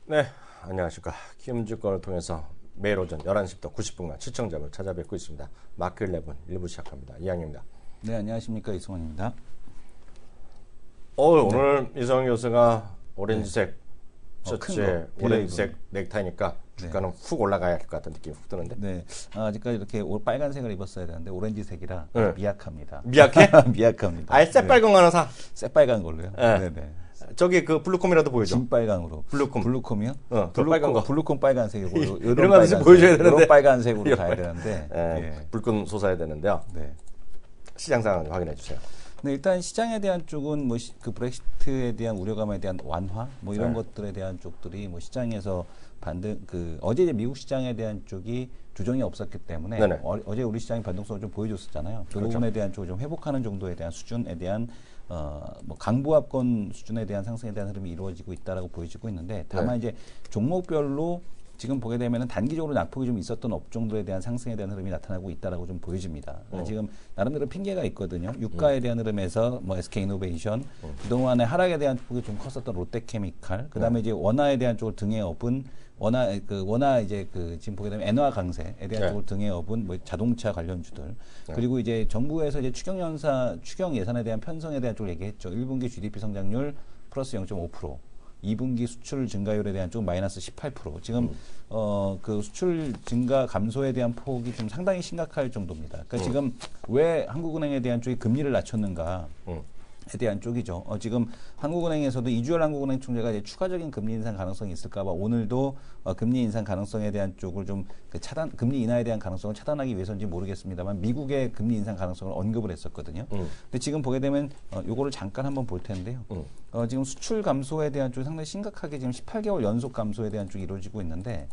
네, 안녕하십니까. 키움증권을 통해서 매일 오전 11시부터 90분간 시청자분 찾아뵙고 있습니다. 마크 11 1부 시작합니다. 이양입니다. 네, 안녕하십니까. 이승원입니다. 오늘 이성 교수가 오렌지색 셔츠에 큰 거, 오렌지색 넥타이니까 주가는 훅 올라가야 할 것 같은 느낌이 훅 드는데. 네, 아직까지 이렇게 빨간색을 입었어야 되는데 오렌지색이라 네. 미약합니다. 미약해? 미약합니다. 아예 새빨간 거 하나 사. 새빨간 걸로요. 네. 네. 저기 그 블루콤이라도 보여줘. 진빨강으로. 블루콤. 블루콤이요? 더 빨간 거. 블루콤 빨간색이고 이런 거 하나씩 보여줘야 되는데. 이런 빨간색으로 가야 되는데. 예. 불끈 솟아야 되는데요. 네. 시장 상황 확인해 주세요. 네, 일단 시장에 대한 쪽은 뭐 그 브렉시트에 대한 우려감에 대한 완화 뭐 이런 것들에 대한 쪽들이 뭐 시장에서 반등 어제 이제 미국 시장에 대한 쪽이 조정이 없었기 때문에 어제 우리 시장이 반등성을 좀 보여줬었잖아요. 그 부분에 대한 쪽을 좀 회복하는 정도에 대한 수준에 대한 뭐 강보합권 수준에 대한 상승에 대한 흐름이 이루어지고 있다라고 보여지고 있는데 다만 이제 종목별로 지금 보게 되면은 단기적으로 낙폭이 좀 있었던 업종들에 대한 상승에 대한 흐름이 나타나고 있다라고 좀 보여집니다. 지금 나름대로 핑계가 있거든요. 유가에 대한 흐름에서 뭐 SK이노베이션, 그동안에 하락에 대한 폭이 좀 컸었던 롯데케미칼, 그다음에 이제 원화에 대한 쪽을 등에 업은 원화 이제 지금 보게 되면 엔화 강세에 대한 쪽을 등에 업은 뭐 자동차 관련주들, 그리고 이제 정부에서 이제 추경 예산에 대한 편성에 대한 쪽을 얘기했죠. 1분기 GDP 성장률 플러스 0.5%. 2분기 수출 증가율에 대한 쪽 마이너스 18%. 지금 그 수출 증가 감소에 대한 폭이 좀 상당히 심각할 정도입니다. 그러니까 지금 왜 한국은행에 대한 쪽이 금리를 낮췄는가? 에 대한 쪽이죠. 지금 한국은행에서도 이주열 한국은행 총재가 이제 추가적인 금리 인상 가능성이 있을까봐 오늘도 금리 인상 가능성에 대한 쪽을 좀 금리 인하에 대한 가능성을 차단하기 위해서인지 모르겠습니다만 미국의 금리 인상 가능성을 언급을 했었거든요. 근데 지금 보게 되면 요거를 잠깐 한번 볼 텐데요. 지금 수출 감소에 대한 쪽이 상당히 심각하게 지금 18개월 연속 감소에 대한 쪽이 이루어지고 있는데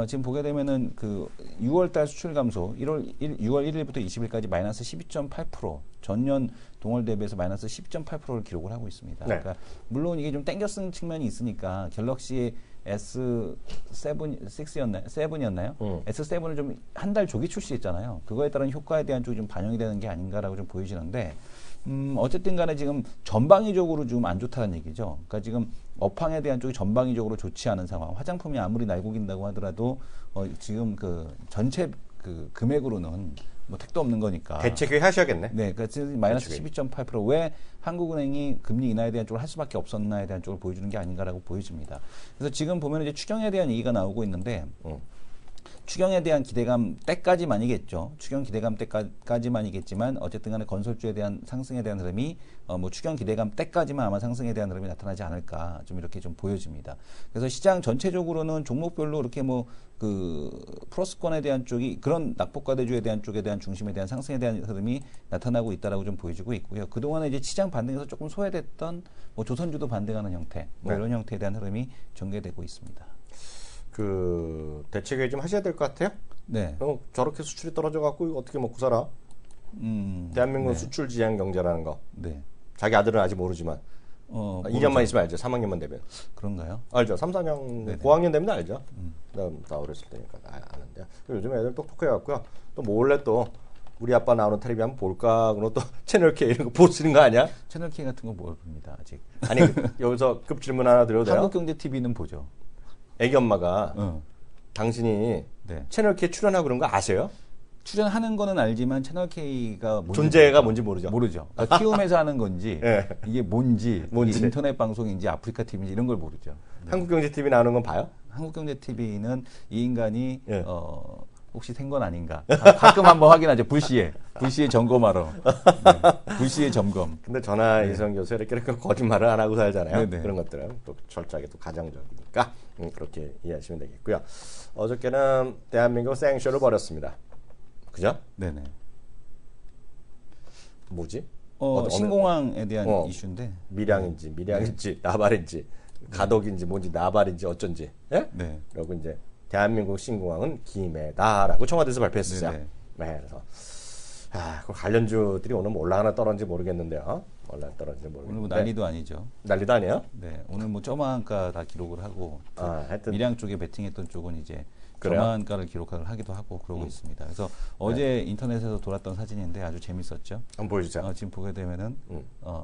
지금 보게 되면은 그 6월달 수출 감소 6월 1일부터 20일까지 마이너스 12.8%. 전년 동월 대비해서 마이너스 10.8%를 기록을 하고 있습니다. 그러니까 물론 이게 좀 땡겨 쓴 측면이 있으니까 갤럭시 S7이었나요? S7을 좀 한 달 조기 출시했잖아요. 그거에 따른 효과에 대한 쪽이 좀 반영이 되는 게 아닌가라고 좀 보여지는데 어쨌든 간에 지금 전방위적으로 좀 안 좋다는 얘기죠. 그러니까 지금 업황에 대한 쪽이 전방위적으로 좋지 않은 상황. 화장품이 아무리 날고긴다고 하더라도 지금 그 전체 그 금액으로는 뭐 택도 없는 거니까. 대책을 하셔야겠네. 네, 그래서 마이너스 12.8%. 왜 한국은행이 금리 인하에 대한 쪽을 할 수밖에 없었나에 대한 쪽을 보여주는 게 아닌가라고 보여집니다. 그래서 지금 보면 이제 추경에 대한 얘기가 나오고 있는데 추경에 대한 기대감 때까지만이겠죠. 추경 기대감 때까지만이겠지만 어쨌든 간에 건설주에 대한 상승에 대한 흐름이 뭐 추경 기대감 때까지만 아마 상승에 대한 흐름이 나타나지 않을까 좀 이렇게 좀 보여집니다. 그래서 시장 전체적으로는 종목별로 이렇게 뭐 그 플러스권에 대한 쪽이 그런 낙폭과대주에 대한 쪽에 대한 중심에 대한 상승에 대한 흐름이 나타나고 있다라고 좀 보여지고 있고요. 그동안에 이제 시장 반등에서 조금 소외됐던 뭐 조선주도 반등하는 형태 뭐 이런 형태에 대한 흐름이 전개되고 있습니다. 그 대책을 좀 하셔야 될 것 같아요. 네. 저렇게 수출이 떨어져 갖고 어떻게 먹고 살아? 대한민국 수출 지향 경제라는 거. 네. 자기 아들은 아직 모르지만 2년만 있으면 알죠. 3학년만 되면. 그런가요? 알죠. 3, 4년, 고학년 되면 알죠. 나 어렸을 때니까 아는데. 요즘 애들 똑똑해 갖고요. 또 몰래 또 우리 아빠 나오는 텔레비 한번 볼까? 그럼 또 채널 K 이런 거 보시는 거 아니야? 채널 K 같은 거 모릅니다 아직. 아니 여기서 급 질문 하나 드려도 돼요? 한국경제TV는 보죠. 애기 엄마가 당신이 채널 K 출연하고 그런 거 아세요? 출연하는 거는 알지만 채널 K가 존재가 뭔지 모르죠. 모르죠. 그러니까 키움에서 하는 건지 네. 이게 뭔지 인터넷 방송인지 아프리카 TV인지 이런 걸 모르죠. 네. 한국경제TV 나오는 건 봐요? 한국경제TV는 이 인간이 혹시 생 건 아닌가 가끔 한번 확인하죠. 불시에 점검하러. 네. 불시에 점검. 근데 저나 이성 교수 이렇게 거짓말을 안 하고 살잖아요. 네네. 그런 것들은 또 철저하게 또 가정적이니까 그렇게 이해하시면 되겠고요. 어저께는 대한민국 생쇼를 벌였습니다. 그죠? 네네. 뭐지? 신공항에 대한 이슈인데 밀양인지 나발인지 가덕인지 뭔지 나발인지 어쩐지. 예? 네. 그리고 이제 대한민국 신공항은 김해다라고 청와대에서 발표했었어요. 네, 그래서 그 관련주들이 오늘 올라가나 떨어지는지 모르겠는데요. 얼마나 떨어지는지 오늘 모르겠는데. 뭐 난리도 아니죠. 난리도 아니에요? 네, 오늘 뭐 저만가 다 기록을 하고 하여튼 밀양 쪽에 베팅했던 쪽은 이제 그래요? 저만가를 기록하기도 하고 그러고 있습니다. 그래서 어제 인터넷에서 돌았던 사진인데 아주 재밌었죠. 한번 보여주자. 지금 보게 되면은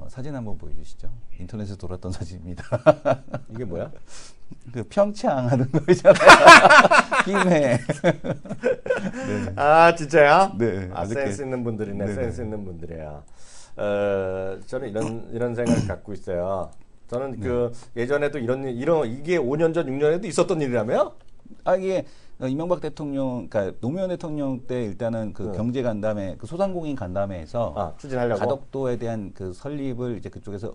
사진 한번 보여주시죠. 인터넷에서 돌았던 사진입니다. 이게 뭐야? 그 평창 하는 거 있잖아요. 김해. 네. 아 진짜요? 네. 센스 있는 분들이네. 네네. 센스 있는 분들이야. 저는 이런 생각을 갖고 있어요. 저는 그 예전에도 이런 이게 5년 전, 6년 전에도 있었던 일이라며요? 이게 이명박 대통령, 그러니까 노무현 대통령 때 일단은 그 경제 간담회, 그 소상공인 간담회에서 추진하려고 가덕도에 대한 그 설립을 이제 그쪽에서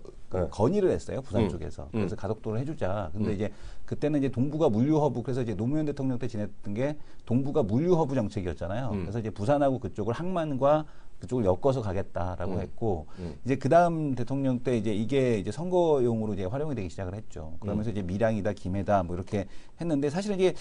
건의를 했어요, 부산 쪽에서. 그래서 가덕도를 해주자. 근데 이제 그때는 이제 동부가 물류 허브, 그래서 이제 노무현 대통령 때 지냈던 게 동부가 물류 허브 정책이었잖아요. 그래서 이제 부산하고 그쪽을 항만과 그쪽을 엮어서 가겠다라고 했고, 이제 그 다음 대통령 때 이게 이제 선거용으로 이제 활용이 되기 시작을 했죠. 그러면서 이제 밀양이다, 김해다 뭐 이렇게 했는데 사실은 이게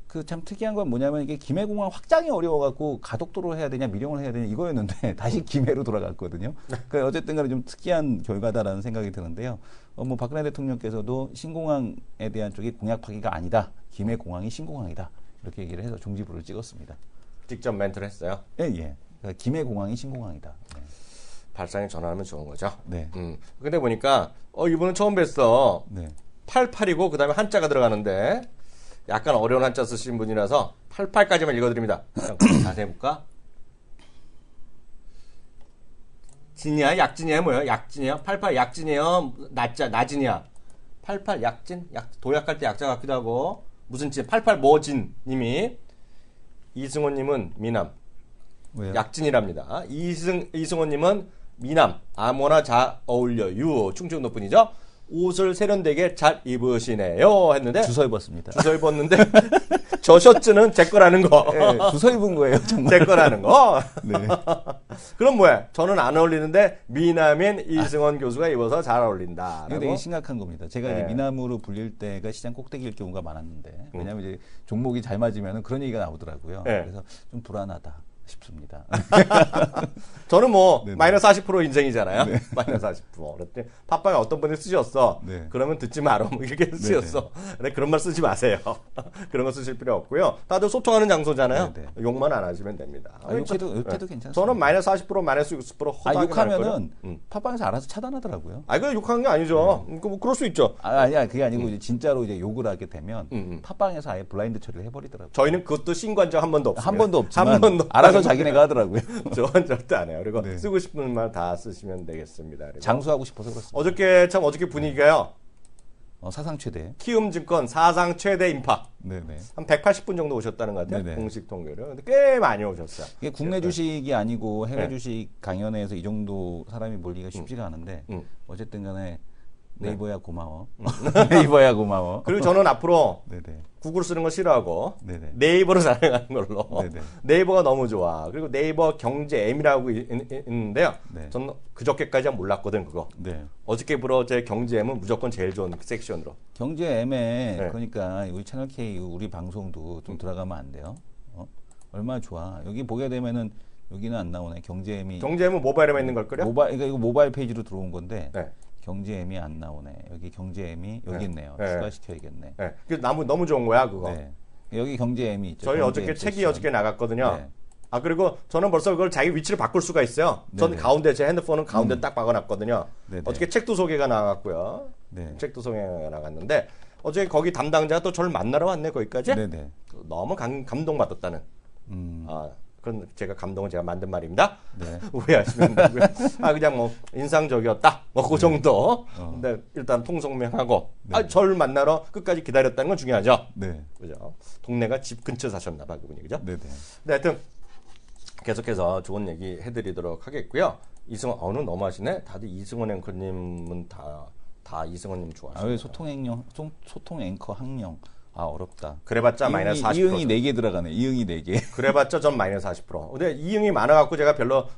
그 참 특이한 건 뭐냐면 이게 김해공항 확장이 어려워갖고 가덕도로 해야 되냐, 밀양을 해야 되냐 이거였는데 다시 김해로 돌아갔거든요. 그러니까 어쨌든 간에 좀 특이한 결과다라는 생각이 드는데요. 뭐 박근혜 대통령께서도 신공항에 대한 쪽이 공약 파기가 아니다. 김해공항이 신공항이다. 이렇게 얘기를 해서 종지부를 찍었습니다. 직접 멘트를 했어요. 예, 예. 그러니까 김해공항이 신공항이다. 네. 발상에 전환하면 좋은 거죠. 네. 근데 보니까 이분은 처음 뵀어. 네. 88이고 그다음에 한자가 들어가는데 약간 어려운 한자 쓰신 분이라서 88까지만 읽어드립니다. 자세히 볼까? 진이야? 약진이야? 뭐야? 약진이야? 88 약진이야? 나진이야? 88 약진? 도약할 때 약자 같기도 하고 무슨 진? 88 뭐진 님이 이승호님은 미남 왜요? 약진이랍니다. 이승호님은 미남 아무나 잘 어울려요. 충청도 분이죠. 옷을 세련되게 잘 입으시네요 했는데 주워 입었습니다. 주워 입었는데 저 셔츠는 제 거라는 거. 네, 주워 입은 거예요, 정말. 제 거라는 거. 네. 그럼 뭐야? 저는 안 어울리는데 미남인 이승원 교수가 입어서 잘 어울린다. 이거 되게 심각한 겁니다. 제가 이제 네. 미남으로 불릴 때가 시장 꼭대기일 경우가 많았는데 왜냐하면 이제 종목이 잘 맞으면 그런 얘기가 나오더라고요. 네. 그래서 좀 불안하다 싶습니다. 저는 뭐 네네. 마이너스 40% 인생이잖아요. 마이너스 40%. 그랬더니 팟빵에 어떤 분이 쓰셨어. 네. 그러면 듣지 마라. 뭐 이렇게 쓰셨어. 근데 그런 말 쓰지 마세요. 그런 거 쓰실 필요 없고요. 다들 소통하는 장소잖아요. 네네. 욕만 안 하시면 됩니다. 욕해도 네. 괜찮습니다. 저는 마이너스 40% 마이너스 60% 허다하게 욕하면은 팟빵에서 알아서 차단하더라고요. 그거 욕하는 게 아니죠. 뭐 그럴 수 있죠. 아니야, 그게 아니고 이제 진짜로 이제 욕을 하게 되면 팟빵에서 아예 블라인드 처리를 해버리더라고요. 저희는 그것도 신고한 적 한 번도 없습니다. 한 번도 없지만 한 번도 알아서 자기네가 하더라고요. 저는 절대 안 해요. 그리고 네. 쓰고 싶은 말 다 쓰시면 되겠습니다. 그리고 장수하고 싶어서 그렇습니다. 어저께 분위기가요. 사상 최대. 키움증권 사상 최대 인파. 네네. 한 180분 정도 오셨다는 것 같아요. 네네. 공식 통계로. 근데 꽤 많이 오셨어요. 이게 국내 주식이 아니고 해외 네. 주식 강연회에서 이 정도 사람이 몰리기가 쉽지가 않은데 어쨌든 간에 네이버야 고마워. 네이버야 고마워. 그리고 저는 앞으로 네네. 구글 쓰는 거 싫어하고 네네. 네이버로 사용하는 걸로. 네네. 네이버가 너무 좋아. 그리고 네이버 경제 M이라고 있는데요. 네. 저는 그저께까지 몰랐거든 그거. 네. 어저께부터 제 경제 M은 무조건 제일 좋은 섹션으로. 경제 M에 네. 그러니까 우리 채널 K 우리 방송도 좀 들어가면 안 돼요? 얼마나 좋아. 여기 보게 되면은 여기는 안 나오네. 경제 M이 경제 M은 모바일에만 있는 걸 거요? 그러니까 이거 모바일 페이지로 들어온 건데 네. 경제 M이 안 나오네. 여기 경제 M이 여기 네. 있네요. 네. 추가시켜야겠네. 네. 그 너무 좋은 거야 그거. 네. 여기 경제 M이 있죠. 저희 경제 어저께 M 책이 세션. 어저께 나갔거든요. 네. 그리고 저는 벌써 그걸 자기 위치를 바꿀 수가 있어요. 전 네네. 가운데 제 핸드폰은 가운데 딱 박아놨거든요. 네네. 어저께 책도 소개가 나갔고요. 네. 책도 소개가 나갔는데 어저께 거기 담당자가 또 저를 만나러 왔네 거기까지. 네네. 너무 감동받았다는. 그건 제가 만든 말입니다. 네. 오해하시면 되고요. 그냥 뭐 인상적이었다. 뭐 그 정도. 근데 일단 통성명하고 저를 만나러 끝까지 기다렸다는 건 중요하죠. 네. 그죠? 동네가 집 근처 사셨나 봐 그분이 그죠? 네네. 근데 하여튼 계속해서 좋은 얘기 해드리도록 하겠고요. 이승원 너무하시네. 다들 이승원 앵커님은 다 이승원님 좋아하시네요. 왜 소통 앵커 학령. 어렵다. 그래봤자 마이너스 40%. 이응이 4개 들어가네. 이응이 4개. 그래봤자 전 마이너스 40%. 근데 이응이 많아갖고 제가 별로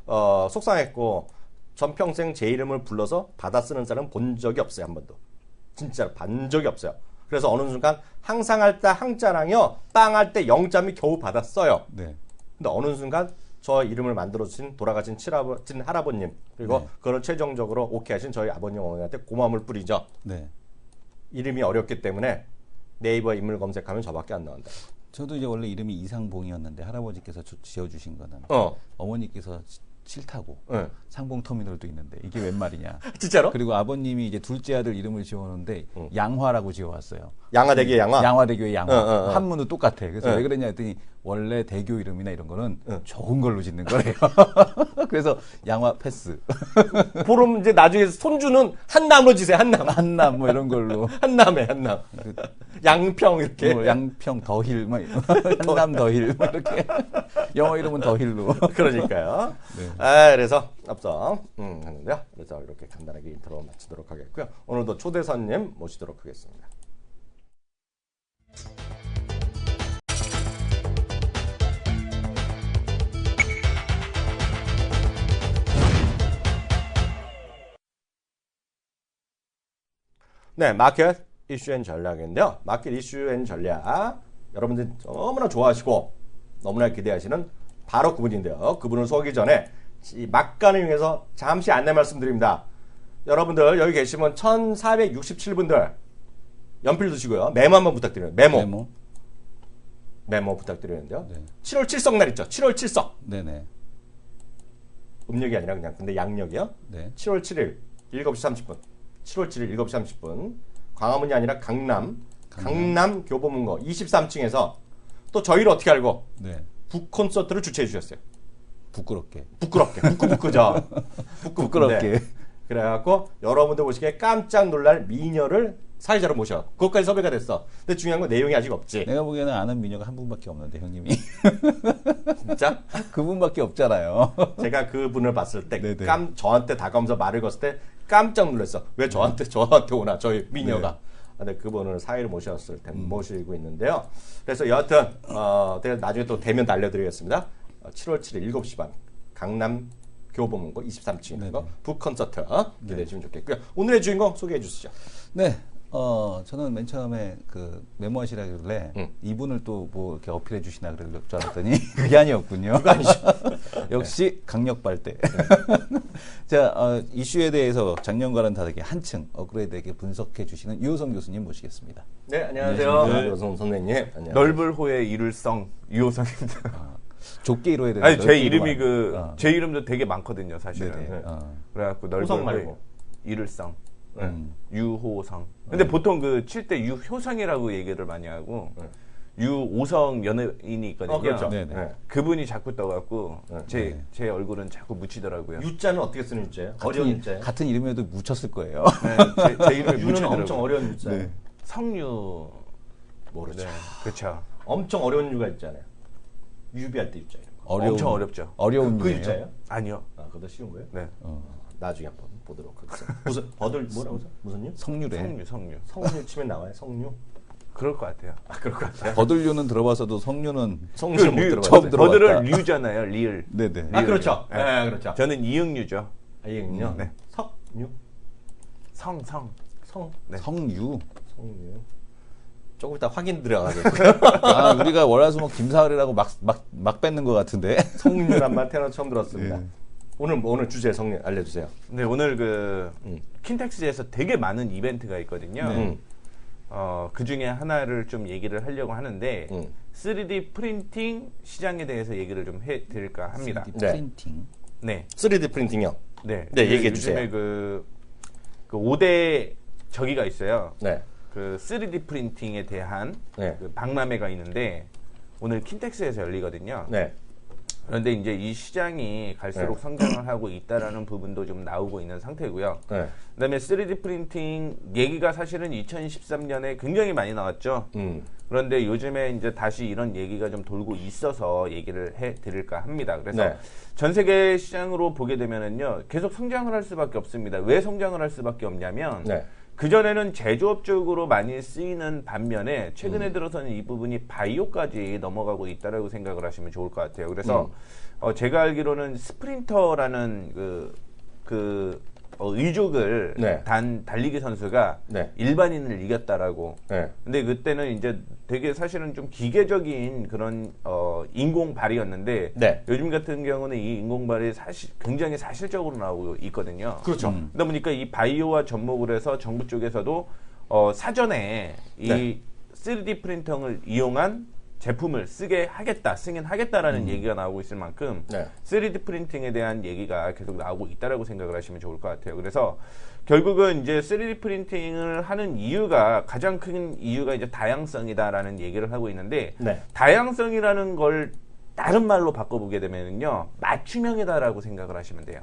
속상했고 전 평생 제 이름을 불러서 받아 쓰는 사람 본 적이 없어요 한 번도. 진짜로 본 적이 없어요. 그래서 어느 순간 항상 할 때 항자랑요, 빵 할 때 영점이 겨우 받았어요. 네. 근데 어느 순간 저 이름을 만들어주신 돌아가신 친 할아버님 그리고 그걸 최종적으로 오케이 하신 저희 아버님 어머니한테 고마움을 뿌리죠. 네. 이름이 어렵기 때문에 네이버 인물 검색하면 저밖에 안 나온다. 저도 이제 원래 이름이 이상봉이었는데 할아버지께서 지어주신 거는 어머니께서 싫다고 네. 상봉터미널도 있는데 이게 웬 말이냐. 진짜로? 그리고 아버님이 이제 둘째 아들 이름을 지어놓는데 양화라고 지어왔어요. 양화대교의 양화? 양화대교의 양화. 어. 한문도 똑같아. 그래서 어. 왜 그랬냐 했더니 원래 대교 이름이나 이런 거는 좋은 걸로 짓는 거래요. 그래서 양화 패스. 그럼 이제 나중에 손주는 한남으로 지세요. 한남. 한남 뭐 이런 걸로. 한남에 한남. 양평 이렇게. 뭐 양평 더힐, 뭐 한남 더힐 뭐 이렇게. 영어 이름은 더힐로. 그러니까요. 네. 그래서 앞서 했는데요. 그래서 이렇게 간단하게 인트로 마치도록 하겠고요. 오늘도 초대 손님 모시도록 하겠습니다. 네, 마켓 이슈 앤 전략인데요. 마켓 이슈 앤 전략 여러분들 너무나 좋아하시고 너무나 기대하시는 바로 그분인데요. 그분을 소개하기 전에 이 막간을 위해서 잠시 안내 말씀드립니다. 여러분들 여기 계시면 1467분들 연필 두시고요. 메모 한번 부탁드려요. 메모 부탁드리는데요. 네. 7월 7석 날 있죠. 7월 7석. 네네. 음력이 아니라 그냥 근데 양력이요. 네. 7월 7일 7시 30분. 7월 7일 7시 30분. 광화문이 아니라 강남 교보문고 23층에서 또 저희를 어떻게 알고 네. 북 콘서트를 주최해 주셨어요. 부끄럽게. 부끄럽죠. 부끄럽게. 그래갖고 여러분들 보시기에 깜짝 놀랄 미녀를 사회자로 모셔. 그것까지 섭외가 됐어. 근데 중요한 건 내용이 아직 없지. 내가 보기에는 아는 미녀가 한 분밖에 없는데 형님이. 진짜? 그분밖에 없잖아요. 제가 그분을 봤을 때 네네. 저한테 다가오면서 말을 걸었을 때 깜짝 놀랐어. 왜 저한테 오나 저희 미녀가. 근데 그분을 사회를 모셨을 때 모시고 있는데요. 그래서 여하튼 제가 나중에 또 대면 알려드리겠습니다. 7월 7일 7시 반 강남 교보문고 23층에 있는 거 북콘서트 기대해 주시면 좋겠고요. 오늘의 주인공 소개해 주시죠. 네. 저는 맨 처음에 그 메모하시라 그러길래 이분을 또 뭐 이렇게 어필해 주시나 그럴 줄 알았더니 그게 아니었군요. 그거 아니죠. 역시 강력발대. 자, 이슈에 대해서 작년과는 다르게 한층 업그레이드하게 분석해 주시는 유호성 교수님 모시겠습니다. 네, 안녕하세요. 유호성 선생님. 안녕하세요. 넓을 호의 이룰성 유호성입니다. 좁게 이뤄야 되는. 아니 제 이름이 제 이름도 되게 많거든요, 사실은. 네네. 그래갖고 넓을 호성 호의 말고. 이룰성. 네. 유호성. 근데 보통 그 칠 때 유효성이라고 얘기를 많이 하고 유오성 연예인이 있거든요. 그렇죠. 네네. 네. 그분이 자꾸 떠갖고 네. 제 얼굴은 자꾸 묻히더라고요. 유자는 어떻게 쓰는 유자예요? 어려운 유자예요? 같은 이름이어도 묻혔을 거예요. 네, 제 이름이 유는 묻히더라고요. 엄청 어려운 유자예요. 네. 성유. 모르죠. 네, 그렇죠. 엄청 어려운 유가 있잖아요. 유비할 때 유자 이런 거. 어려운, 엄청 어렵죠. 어려운 그 유예요? 유자예요? 아니요. 그것도 쉬운 거예요? 네. 나중에 한번 보도록 하겠습니다. 무슨 뭐라고 해서? 무슨 유? 성유래. 성유. 성류 치면 나와요. 성류? 그럴 것 같아요. 그럴 것 같아요. 버들류는 들어봤어도 성류는 성류는 못 류, 들어봤어요. 버들은 류잖아요. 리을. 네네. 그렇죠. 네, 그렇죠. 저는 이응류죠. 이응요. 네. 석류? 성. 네. 성유. 성류. 조금 이따 확인 들어가겠고요. 우리가 월화수목 김사을이라고 막 뺏는 것 같은데. 성류란 말 태어나 처음 들었습니다. 네. 오늘 주제 성류 알려주세요. 네, 오늘 그 킨텍스에서 되게 많은 이벤트가 있거든요. 네. 그 중에 하나를 좀 얘기를 하려고 하는데 3D 프린팅 시장에 대해서 얘기를 좀 해드릴까 합니다. 3D 네. 프린팅. 네, 3D 프린팅이요. 네, 네, 얘기해 주세요. 요즘에 그 5대 저기가 있어요. 네. 그 3D 프린팅에 대한 네. 그 박람회가 있는데 오늘 킨텍스에서 열리거든요. 네. 그런데 이제 이 시장이 갈수록 네. 성장을 하고 있다라는 부분도 좀 나오고 있는 상태고요. 네. 그다음에 3D 프린팅 얘기가 사실은 2013년에 굉장히 많이 나왔죠. 그런데 요즘에 이제 다시 이런 얘기가 좀 돌고 있어서 얘기를 해드릴까 합니다. 그래서 네. 전 세계 시장으로 보게 되면은요, 계속 성장을 할 수밖에 없습니다. 왜 성장을 할 수밖에 없냐면 네. 그전에는 제조업 쪽으로 많이 쓰이는 반면에 최근에 들어서는 이 부분이 바이오까지 넘어가고 있다라고 생각을 하시면 좋을 것 같아요. 그래서 제가 알기로는 스프린터라는 의족을 네. 단 달리기 선수가 네. 일반인을 이겼다라고. 네. 근데 그때는 이제 되게 사실은 좀 기계적인 그런 인공발이었는데 네. 요즘 같은 경우는 이 인공발이 사실 굉장히 사실적으로 나오고 있거든요. 그렇죠. 그러다 보니까 이 바이오와 접목을 해서 정부 쪽에서도 사전에 이 네. 3D 프린터를 이용한 제품을 승인하겠다라는 얘기가 나오고 있을 만큼 네. 3D 프린팅에 대한 얘기가 계속 나오고 있다라고 생각을 하시면 좋을 것 같아요. 그래서 결국은 이제 3D 프린팅을 하는 이유가 가장 큰 이유가 이제 다양성이다라는 얘기를 하고 있는데 네. 다양성이라는 걸 다른 말로 바꿔보게 되면요 맞춤형이다라고 생각을 하시면 돼요.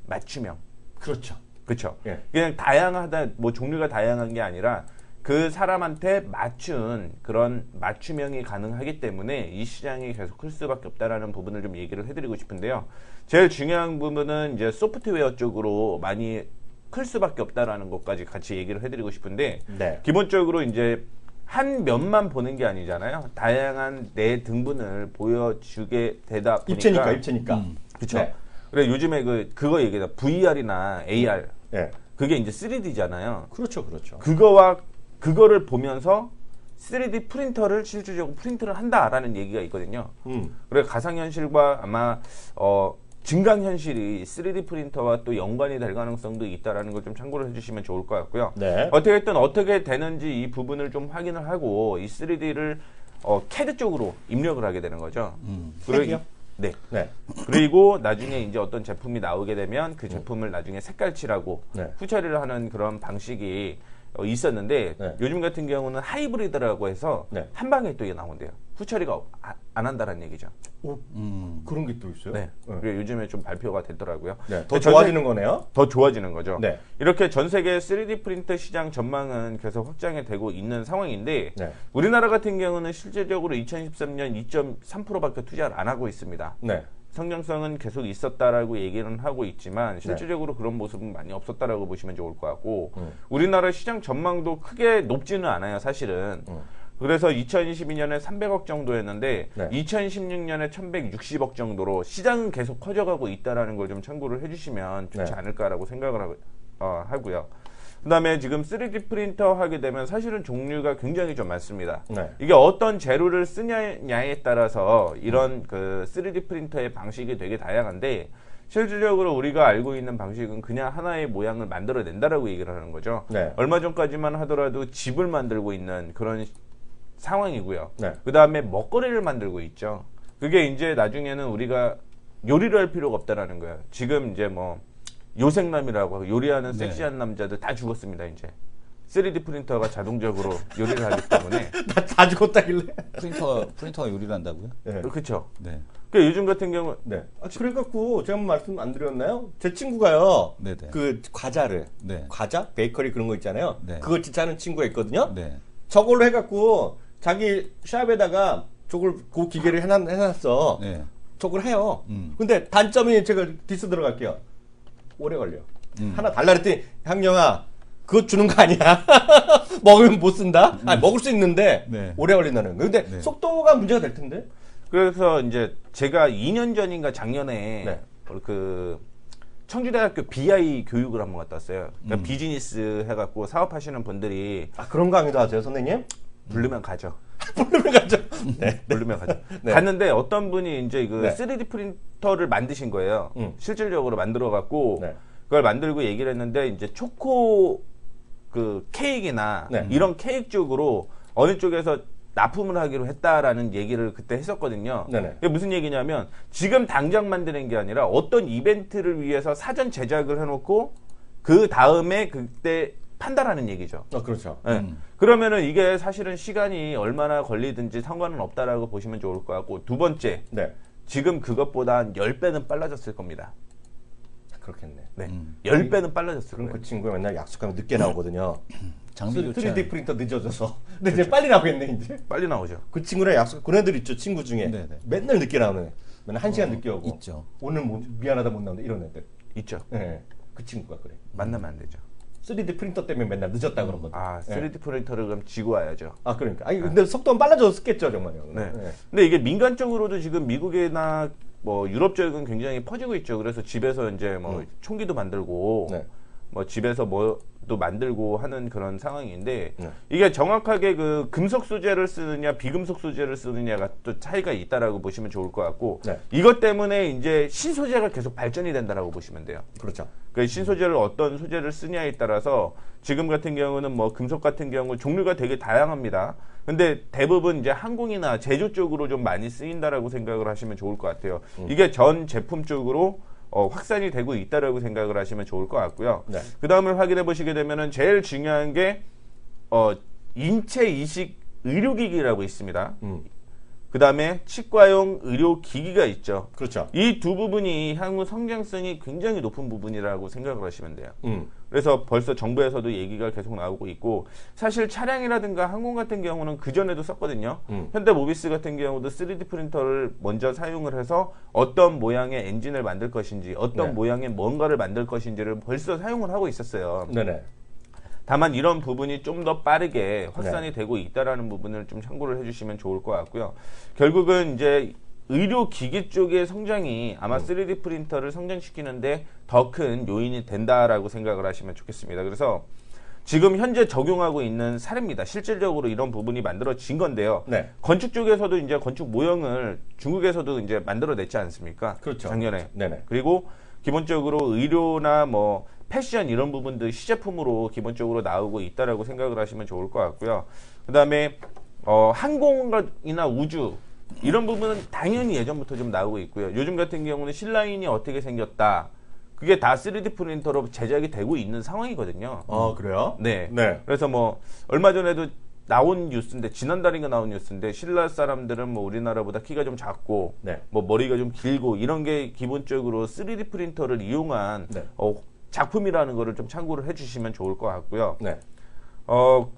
맞춤형. 그렇죠. 그렇죠. 예. 그냥 다양하다 뭐 종류가 다양한 게 아니라 그 사람한테 맞춘 그런 맞춤형이 가능하기 때문에 이 시장이 계속 클 수밖에 없다라는 부분을 좀 얘기를 해드리고 싶은데요. 제일 중요한 부분은 이제 소프트웨어 쪽으로 많이 클 수밖에 없다라는 것까지 같이 얘기를 해드리고 싶은데 네. 기본적으로 이제 한 면만 보는 게 아니잖아요. 다양한 내 등분을 보여주게 되다 보니까 입체니까. 그렇죠. 네. 그래 요즘에 그거 얘기다 VR이나 AR 네. 그게 이제 3D잖아요. 그렇죠. 그렇죠. 그거를 보면서 3D 프린터를 실질적으로 프린트를 한다라는 얘기가 있거든요. 그래 가상현실과 아마 증강현실이 3D 프린터와 또 연관이 될 가능성도 있다라는 걸 좀 참고를 해주시면 좋을 것 같고요. 네. 어떻게든 어떻게 되는지 이 부분을 좀 확인을 하고 이 3D를 CAD 쪽으로 입력을 하게 되는 거죠. CAD요? 네. 네. 그리고 나중에 이제 어떤 제품이 나오게 되면 그 제품을 나중에 색깔칠하고 네. 후처리를 하는 그런 방식이 있었는데 네. 요즘 같은 경우는 하이브리드라고 해서 네. 한 방에 또 이게 나온대요. 후처리가 안 한다는 얘기죠. 오, 그런 게 또 있어요? 네. 그게 요즘에 좀 발표가 됐더라고요. 네. 더 좋아지는 거네요? 더 좋아지는 거죠. 네. 이렇게 전 세계 3D 프린터 시장 전망은 계속 확장이 되고 있는 상황인데 네. 우리나라 같은 경우는 실질적으로 2013년 2.3%밖에 투자를 안 하고 있습니다. 네. 성장성은 계속 있었다라고 얘기는 하고 있지만 실질적으로 그런 모습은 많이 없었다라고 보시면 좋을 것 같고 우리나라 시장 전망도 크게 높지는 않아요, 사실은. 그래서 2022년에 300억 정도였는데 네. 2016년에 1160억 정도로 시장은 계속 커져가고 있다라는 걸 좀 참고를 해주시면 좋지 네. 않을까라고 생각을 하고요. 그다음에 지금 3D 프린터 하게 되면 사실은 종류가 굉장히 좀 많습니다. 네. 이게 어떤 재료를 쓰냐에 따라서 이런 그 3D 프린터의 방식이 되게 다양한데 실질적으로 우리가 알고 있는 방식은 그냥 하나의 모양을 만들어낸다라고 얘기를 하는 거죠. 네. 얼마 전까지만 하더라도 집을 만들고 있는 그런 상황이고요. 네. 그 다음에 먹거리를 만들고 있죠. 그게 이제 나중에는 우리가 요리를 할 필요가 없다라는 거예요. 지금 이제 뭐 요생남이라고 요리하는 섹시한 남자들 다 죽었습니다. 이제 3D 프린터가 자동적으로 요리를 하기 때문에 다 죽었다길래? 프린터가 요리를 한다고요? 네. 그렇죠. 네. 그러니까 요즘 같은 경우 네. 그래갖고 제가 한번 말씀 안 드렸나요? 제 친구가요. 네네. 그 과자를 네. 과자 베이커리 그런 거 있잖아요. 네. 그거 진짜 하는 친구가 있거든요. 네. 저걸로 해갖고 자기 샵에다가 저걸 그 기계를 해놨어. 네. 저걸 해요. 근데 단점이 제가 디스 들어갈게요. 오래 걸려. 하나 달라 그랬더니 향영아 그거 주는 거 아니야. 먹으면 못 쓴다. 아니, 먹을 수 있는데 네. 오래 걸린다는 거. 근데 네. 속도가 문제가 될 텐데. 그래서 이제 제가 2년 전인가 작년에 네. 그 청주대학교 BI 교육을 한번 갔다 왔어요. 그러니까 비즈니스 해갖고 사업하시는 분들이 아 그런 강의도 하세요, 선생님? 부르면 가죠. 부르면 가죠. 네. 부르면 가죠. 네. 갔는데 어떤 분이 이제 그 네. 3D 프린터를 만드신 거예요. 실질적으로 만들어갖고 네. 그걸 만들고 얘기를 했는데 이제 초코 그 케이크나 네. 이런 케이크 쪽으로 어느 쪽에서 납품을 하기로 했다라는 얘기를 그때 했었거든요. 네네. 그게 무슨 얘기냐면 지금 당장 만드는 게 아니라 어떤 이벤트를 위해서 사전 제작을 해놓고 그 다음에 그때 판다라는 얘기죠. 그렇죠. 네. 그러면은 이게 사실은 시간이 얼마나 걸리든지 상관은 없다라고 보시면 좋을 것 같고 두 번째 네. 지금 그것보다 한 10배는 빨라졌을 겁니다. 그렇겠네. 네. 10배는 빨라졌을 그럼 거예요. 그 친구가 맨날 약속하면 늦게 나오거든요. 장비 좋지 3D 프린터 늦어져서. 근데 이제 빨리 나오겠네, 이제. 빨리 나오죠. 그 친구랑 약속, 그런 애들 있죠, 친구 중에. 네네. 맨날 늦게 나오는 애. 맨날 1시간 늦게 오고. 있죠. 오늘 미안하다 못 나온다, 이런 애들. 있죠. 네. 그 친구가 그래. 만나면 안 되죠. 3D 프린터 때문에 맨날 늦었다 그런 거죠. 아, 3D 프린터를 그럼 지고 와야죠. 아, 그러니까. 아니, 근데 속도는 빨라졌겠죠, 정말요. 네. 근데 이게 민간적으로도 지금 미국이나 뭐 유럽 쪽은 굉장히 퍼지고 있죠. 그래서 집에서 이제 뭐 총기도 만들고 네. 뭐 집에서 뭐도 만들고 하는 그런 상황인데 이게 정확하게 그 금속 소재를 쓰느냐 비금속 소재를 쓰느냐가 또 차이가 있다라고 보시면 좋을 것 같고 네. 이것 때문에 이제 신소재가 계속 발전이 된다라고 보시면 돼요. 그렇죠. 그 신소재를 어떤 소재를 쓰냐에 따라서 지금 같은 경우는 뭐 금속 같은 경우 종류가 되게 다양합니다. 근데 대부분 이제 항공이나 제조 쪽으로 좀 많이 쓰인다라고 생각을 하시면 좋을 것 같아요. 이게 전 제품 쪽으로 확산이 되고 있다라고 생각을 하시면 좋을 것 같고요. 네. 그 다음을 확인해 보시게 되면은 제일 중요한 게 인체 이식 의료기기라고 있습니다. 그 다음에 치과용 의료기기가 있죠. 그렇죠. 이 두 부분이 향후 성장성이 굉장히 높은 부분이라고 생각을 하시면 돼요. 음. 그래서 벌써 정부에서도 얘기가 계속 나오고 있고 사실 차량이라든가 항공 같은 경우는 그전에도 썼거든요. 현대모비스 같은 경우도 3D 프린터를 먼저 사용을 해서 어떤 모양의 엔진을 만들 것인지 어떤 네. 모양의 뭔가를 만들 것인지를 벌써 사용을 하고 있었어요. 네네. 다만 이런 부분이 좀 더 빠르게 확산이 되고 있다라는 부분을 좀 참고를 해주시면 좋을 것 같고요. 결국은 이제 의료기기 쪽의 성장이 아마 3D 프린터를 성장시키는데 더 큰 요인이 된다라고 생각을 하시면 좋겠습니다. 그래서 지금 현재 적용하고 있는 사례입니다. 실질적으로 이런 부분이 만들어진 건데요. 네. 건축 쪽에서도 이제 건축 모형을 중국에서도 이제 만들어냈지 않습니까? 그렇죠. 작년에. 네네. 그리고 기본적으로 의료나 뭐 패션 이런 부분들 시제품으로 기본적으로 나오고 있다라고 생각을 하시면 좋을 것 같고요. 그다음에 항공이나 우주 이런 부분은 당연히 예전부터 좀 나오고 있고요. 요즘 같은 경우는 신라인이 어떻게 생겼다. 그게 다 3D 프린터로 제작이 되고 있는 상황이거든요. 그래요? 네. 네. 그래서 뭐 얼마 전에도 나온 뉴스인데 지난달인가 나온 뉴스인데 신라 사람들은 뭐 우리나라보다 키가 좀 작고 네. 뭐 머리가 좀 길고 이런 게 기본적으로 3D 프린터를 이용한 네. 작품이라는 거를 좀 참고를 해주시면 좋을 것 같고요. 네.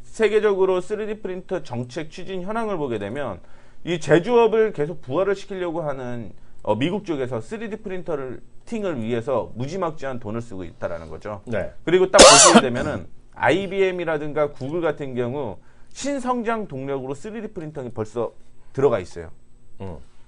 세계적으로 3D 프린터 정책 추진 현황을 보게 되면 이 제조업을 계속 부활을 시키려고 하는 미국 쪽에서 3D 프린터를 팅을 위해서 무지막지한 돈을 쓰고 있다라는 거죠. 네. 그리고 딱 보시게 되면은 IBM이라든가 구글 같은 경우 신성장 동력으로 3D 프린터가 벌써 들어가 있어요.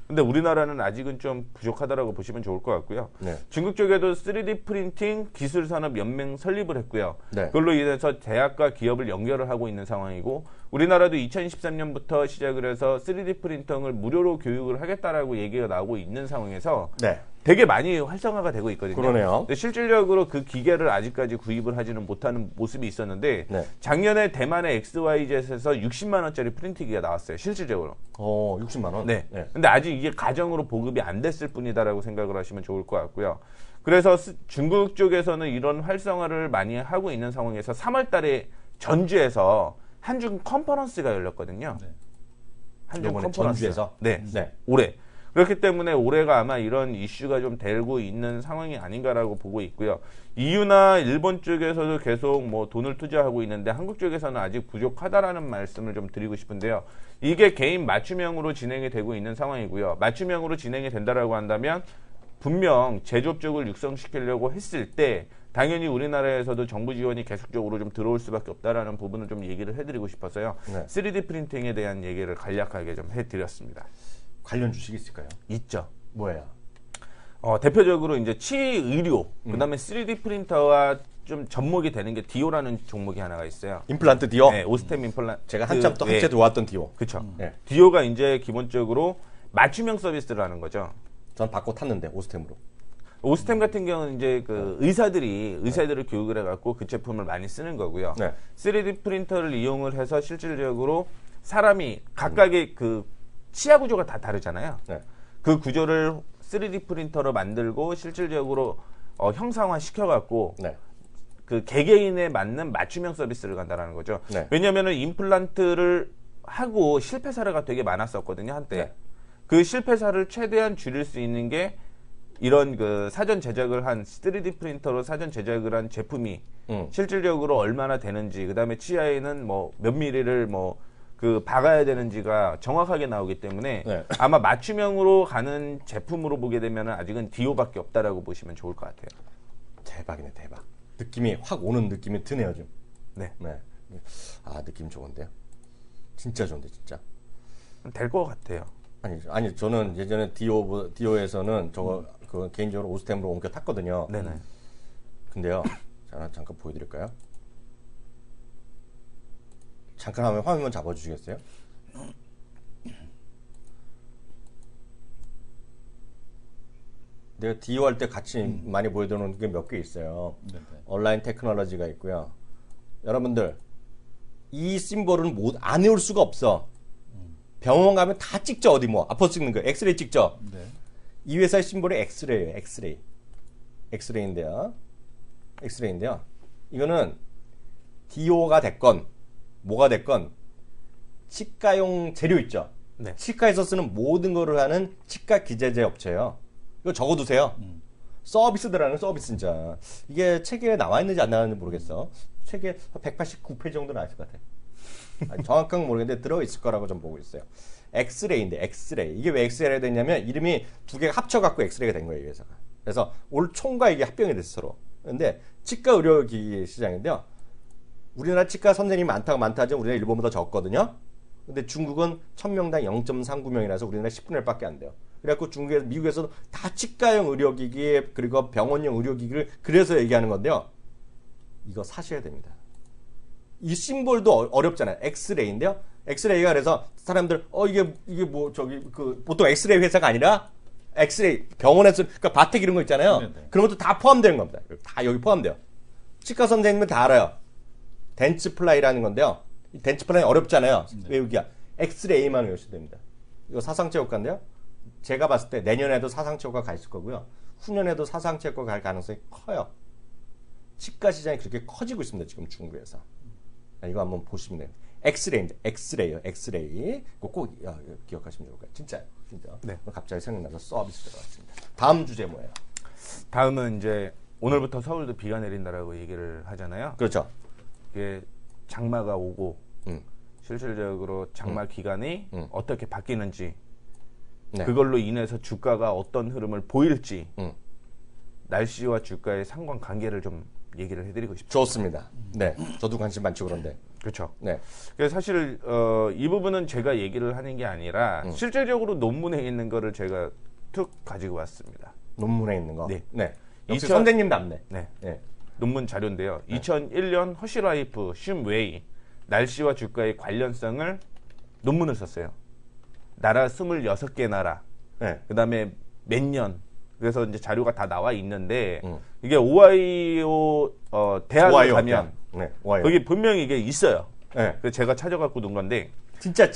근데 우리나라는 아직은 좀 부족하다라고 보시면 좋을 것 같고요. 네. 중국 쪽에도 3D 프린팅 기술 산업 연맹 설립을 했고요. 네. 그걸로 인해서 대학과 기업을 연결을 하고 있는 상황이고 우리나라도 2023년부터 시작을 해서 3D 프린팅을 무료로 교육을 하겠다라고 얘기가 나오고 있는 상황에서 네. 되게 많이 활성화가 되고 있거든요. 그러네요. 근데 실질적으로 그 기계를 아직까지 구입을 하지는 못하는 모습이 있었는데 네. 작년에 대만의 XYZ에서 60만 원짜리 프린팅기가 나왔어요. 실질적으로. 60만 원. 네. 네. 근데 아직 이게 가정으로 보급이 안 됐을 뿐이다라고 생각을 하시면 좋을 것 같고요. 그래서 중국 쪽에서는 이런 활성화를 많이 하고 있는 상황에서 3월 달에 전주에서 한중 컨퍼런스가 열렸거든요. 네. 한중 이번에 컨퍼런스. 전주에서? 네. 네. 올해. 그렇기 때문에 올해가 아마 이런 이슈가 좀 되고 있는 상황이 아닌가라고 보고 있고요. EU나 일본 쪽에서도 계속 뭐 돈을 투자하고 있는데 한국 쪽에서는 아직 부족하다라는 말씀을 좀 드리고 싶은데요. 이게 개인 맞춤형으로 진행이 되고 있는 상황이고요. 맞춤형으로 진행이 된다라고 한다면 분명 제조업 쪽을 육성시키려고 했을 때 당연히 우리나라에서도 정부 지원이 계속적으로 좀 들어올 수밖에 없다라는 부분을 좀 얘기를 해드리고 싶어서요. 네. 3D 프린팅에 대한 얘기를 간략하게 좀 해드렸습니다. 관련 주식이 있을까요? 있죠. 뭐예요? 대표적으로 이제 치의료, 그다음에 3D 프린터와 좀 접목이 되는 게 디오라는 종목이 하나가 있어요. 임플란트 디오? 네, 오스템 임플란트. 제가 한참 또 한채 들어왔던 디오. 그렇죠. 네. 디오가 이제 기본적으로 맞춤형 서비스를 하는 거죠. 전 받고 탔는데 오스템으로. 오스템 같은 경우는 이제 그 의사들을 교육을 해갖고 그 제품을 많이 쓰는 거고요. 네. 3D 프린터를 이용을 해서 실질적으로 사람이 각각의 그 치아 구조가 다 다르잖아요. 네. 그 구조를 3D 프린터로 만들고 실질적으로 형상화 시켜갖고 네. 그 개개인에 맞는 맞춤형 서비스를 간다는 거죠. 네. 왜냐하면 임플란트를 하고 실패 사례가 되게 많았었거든요 한때. 네. 그 실패 사를 최대한 줄일 수 있는 게 이런 그 사전 제작을 한 3D 프린터로 사전 제작을 한 제품이 실질적으로 얼마나 되는지, 그 다음에 치아에는 뭐 몇 미리를 뭐 그 박아야 되는지가 정확하게 나오기 때문에 네. 아마 맞춤형으로 가는 제품으로 보게 되면 아직은 디오밖에 없다라고 보시면 좋을 것 같아요. 대박이네, 대박. 느낌이 확 오는 느낌이 드네요, 좀. 네. 네. 아, 느낌 좋은데요? 진짜 좋은데, 진짜. 될 것 같아요. 아니, 저는 예전에 디오에서는 저거, 그 개인적으로 오스템으로 옮겨 탔거든요. 네네. 근데요, 자, 잠깐 보여드릴까요? 잠깐 화면 잡아주시겠어요? 내가 DO 할 때 같이 많이 보여드리는 게 몇 개 있어요. 네. 온라인 테크놀로지가 있고요. 여러분들 이 심볼은 안 외울 수가 없어. 병원 가면 다 찍죠. 어디 뭐 아파서 찍는 거 엑스레이 찍죠. 네. 이 회사의 심볼이 엑스레이예요. 엑스레이인데요. 이거는 DO가 됐건 뭐가 됐건 치과용 재료 있죠. 네. 치과에서 쓰는 모든 거를 하는 치과 기재제 업체예요. 이거 적어두세요. 서비스 들어가는 서비스 진짜. 이게 책에 나와 있는지 안 나와 있는지 모르겠어. 책에 189페이지 정도 나와 있을 것 같아. 아니, 정확한 건 모르겠는데 들어있을 거라고 좀 보고 있어요. 엑스레이인데 엑스레이. 이게 왜 엑스레이가 됐냐면 이름이 두 개가 합쳐갖고 엑스레이가 된 거예요. 이 회사가. 그래서 올 총과 이게 합병이 됐어 서로. 근데 치과 의료기기 시장인데요. 우리나라 치과 선생님이 많다죠. 우리나라 일본보다 적거든요. 근데 중국은 1000명당 0.39명이라서 우리나라 10분의 1밖에 안 돼요. 그래갖고 중국에서 미국에서도 다 치과용 의료기기 그리고 병원용 의료기기를 그래서 얘기하는 건데요. 이거 사셔야 됩니다. 이 심볼도 어렵잖아요. 엑스레이인데요. 엑스레이가 그래서 사람들 이게 뭐 저기 그 보통 엑스레이 회사가 아니라 엑스레이 병원에서 그러니까 바텍 이런 거 있잖아요. 네네. 그런 것도 다 포함되는 겁니다. 다 여기 포함돼요. 치과 선생님은 다 알아요. 덴츠플라이라는 건데요. 이 덴츠플라이 어렵잖아요. 외우기가. 엑스레이만 외우시면 됩니다. 이거 사상체육과인데요. 제가 봤을 때 내년에도 사상체육과 가 있을 거고요. 후년에도 사상체육과 갈 가능성이 커요. 치과 시장이 그렇게 커지고 있습니다. 지금 중국에서. 이거 한번 보시면 돼요. 엑스레이인데 엑스레이요. 엑스레이. 꼭 기억하시면 좋을 거예요. 진짜요. 진짜. 네. 갑자기 생각나서 서비스 들어갔습니다. 다음 주제 뭐예요? 다음은 이제 오늘부터 서울도 비가 내린다라고 얘기를 하잖아요. 그렇죠. 이게 장마가 오고 음. 실질적으로 장마 기간이 어떻게 바뀌는지 네. 그걸로 인해서 주가가 어떤 흐름을 보일지 음. 날씨와 주가의 상관관계를 좀 얘기를 해드리고 싶습니다. 좋습니다. 네. 저도 관심 많죠 그런데. 그렇죠. 네. 그래서 사실 이 부분은 제가 얘기를 하는 게 아니라 실질적으로 논문에 있는 거를 제가 툭 가지고 왔습니다. 논문에 있는 거. 네. 네. 역시 2000 선생님답네. 네. 네. 논문 자료인데요. 2001년 허쉬라이프 쉼웨이 날씨와 주가의 관련성을 논문을 썼어요. 나라 26개 나라. 네. 그다음에 몇 년. 그래서 이제 자료가 다 나와 있는데 이게 오하이오 대학을 오하이오 가면 네. 오하이오. 거기 분명히 이게 있어요. 네. 그래서 제가 찾아갖고 놓은 건데 진짜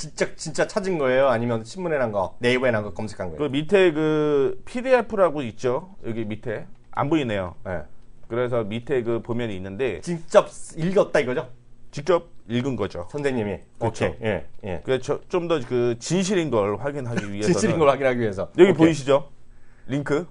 찾은 거예요? 아니면 신문에 난 거, 네이버에 난 거 검색한 그 거예요? 밑에 그 PDF라고 있죠. 여기 밑에 안 보이네요. 네. 그래서 밑에 그 보면이 있는데 직접 읽었다 이거죠? 직접 읽은 거죠. 선생님이. 그렇죠. 오케이. 예. 예. 그래서 좀 더 그 진실인 걸 확인하기 위해서는 진실인 걸 확인하기 위해서. 여기 오케이. 보이시죠? 링크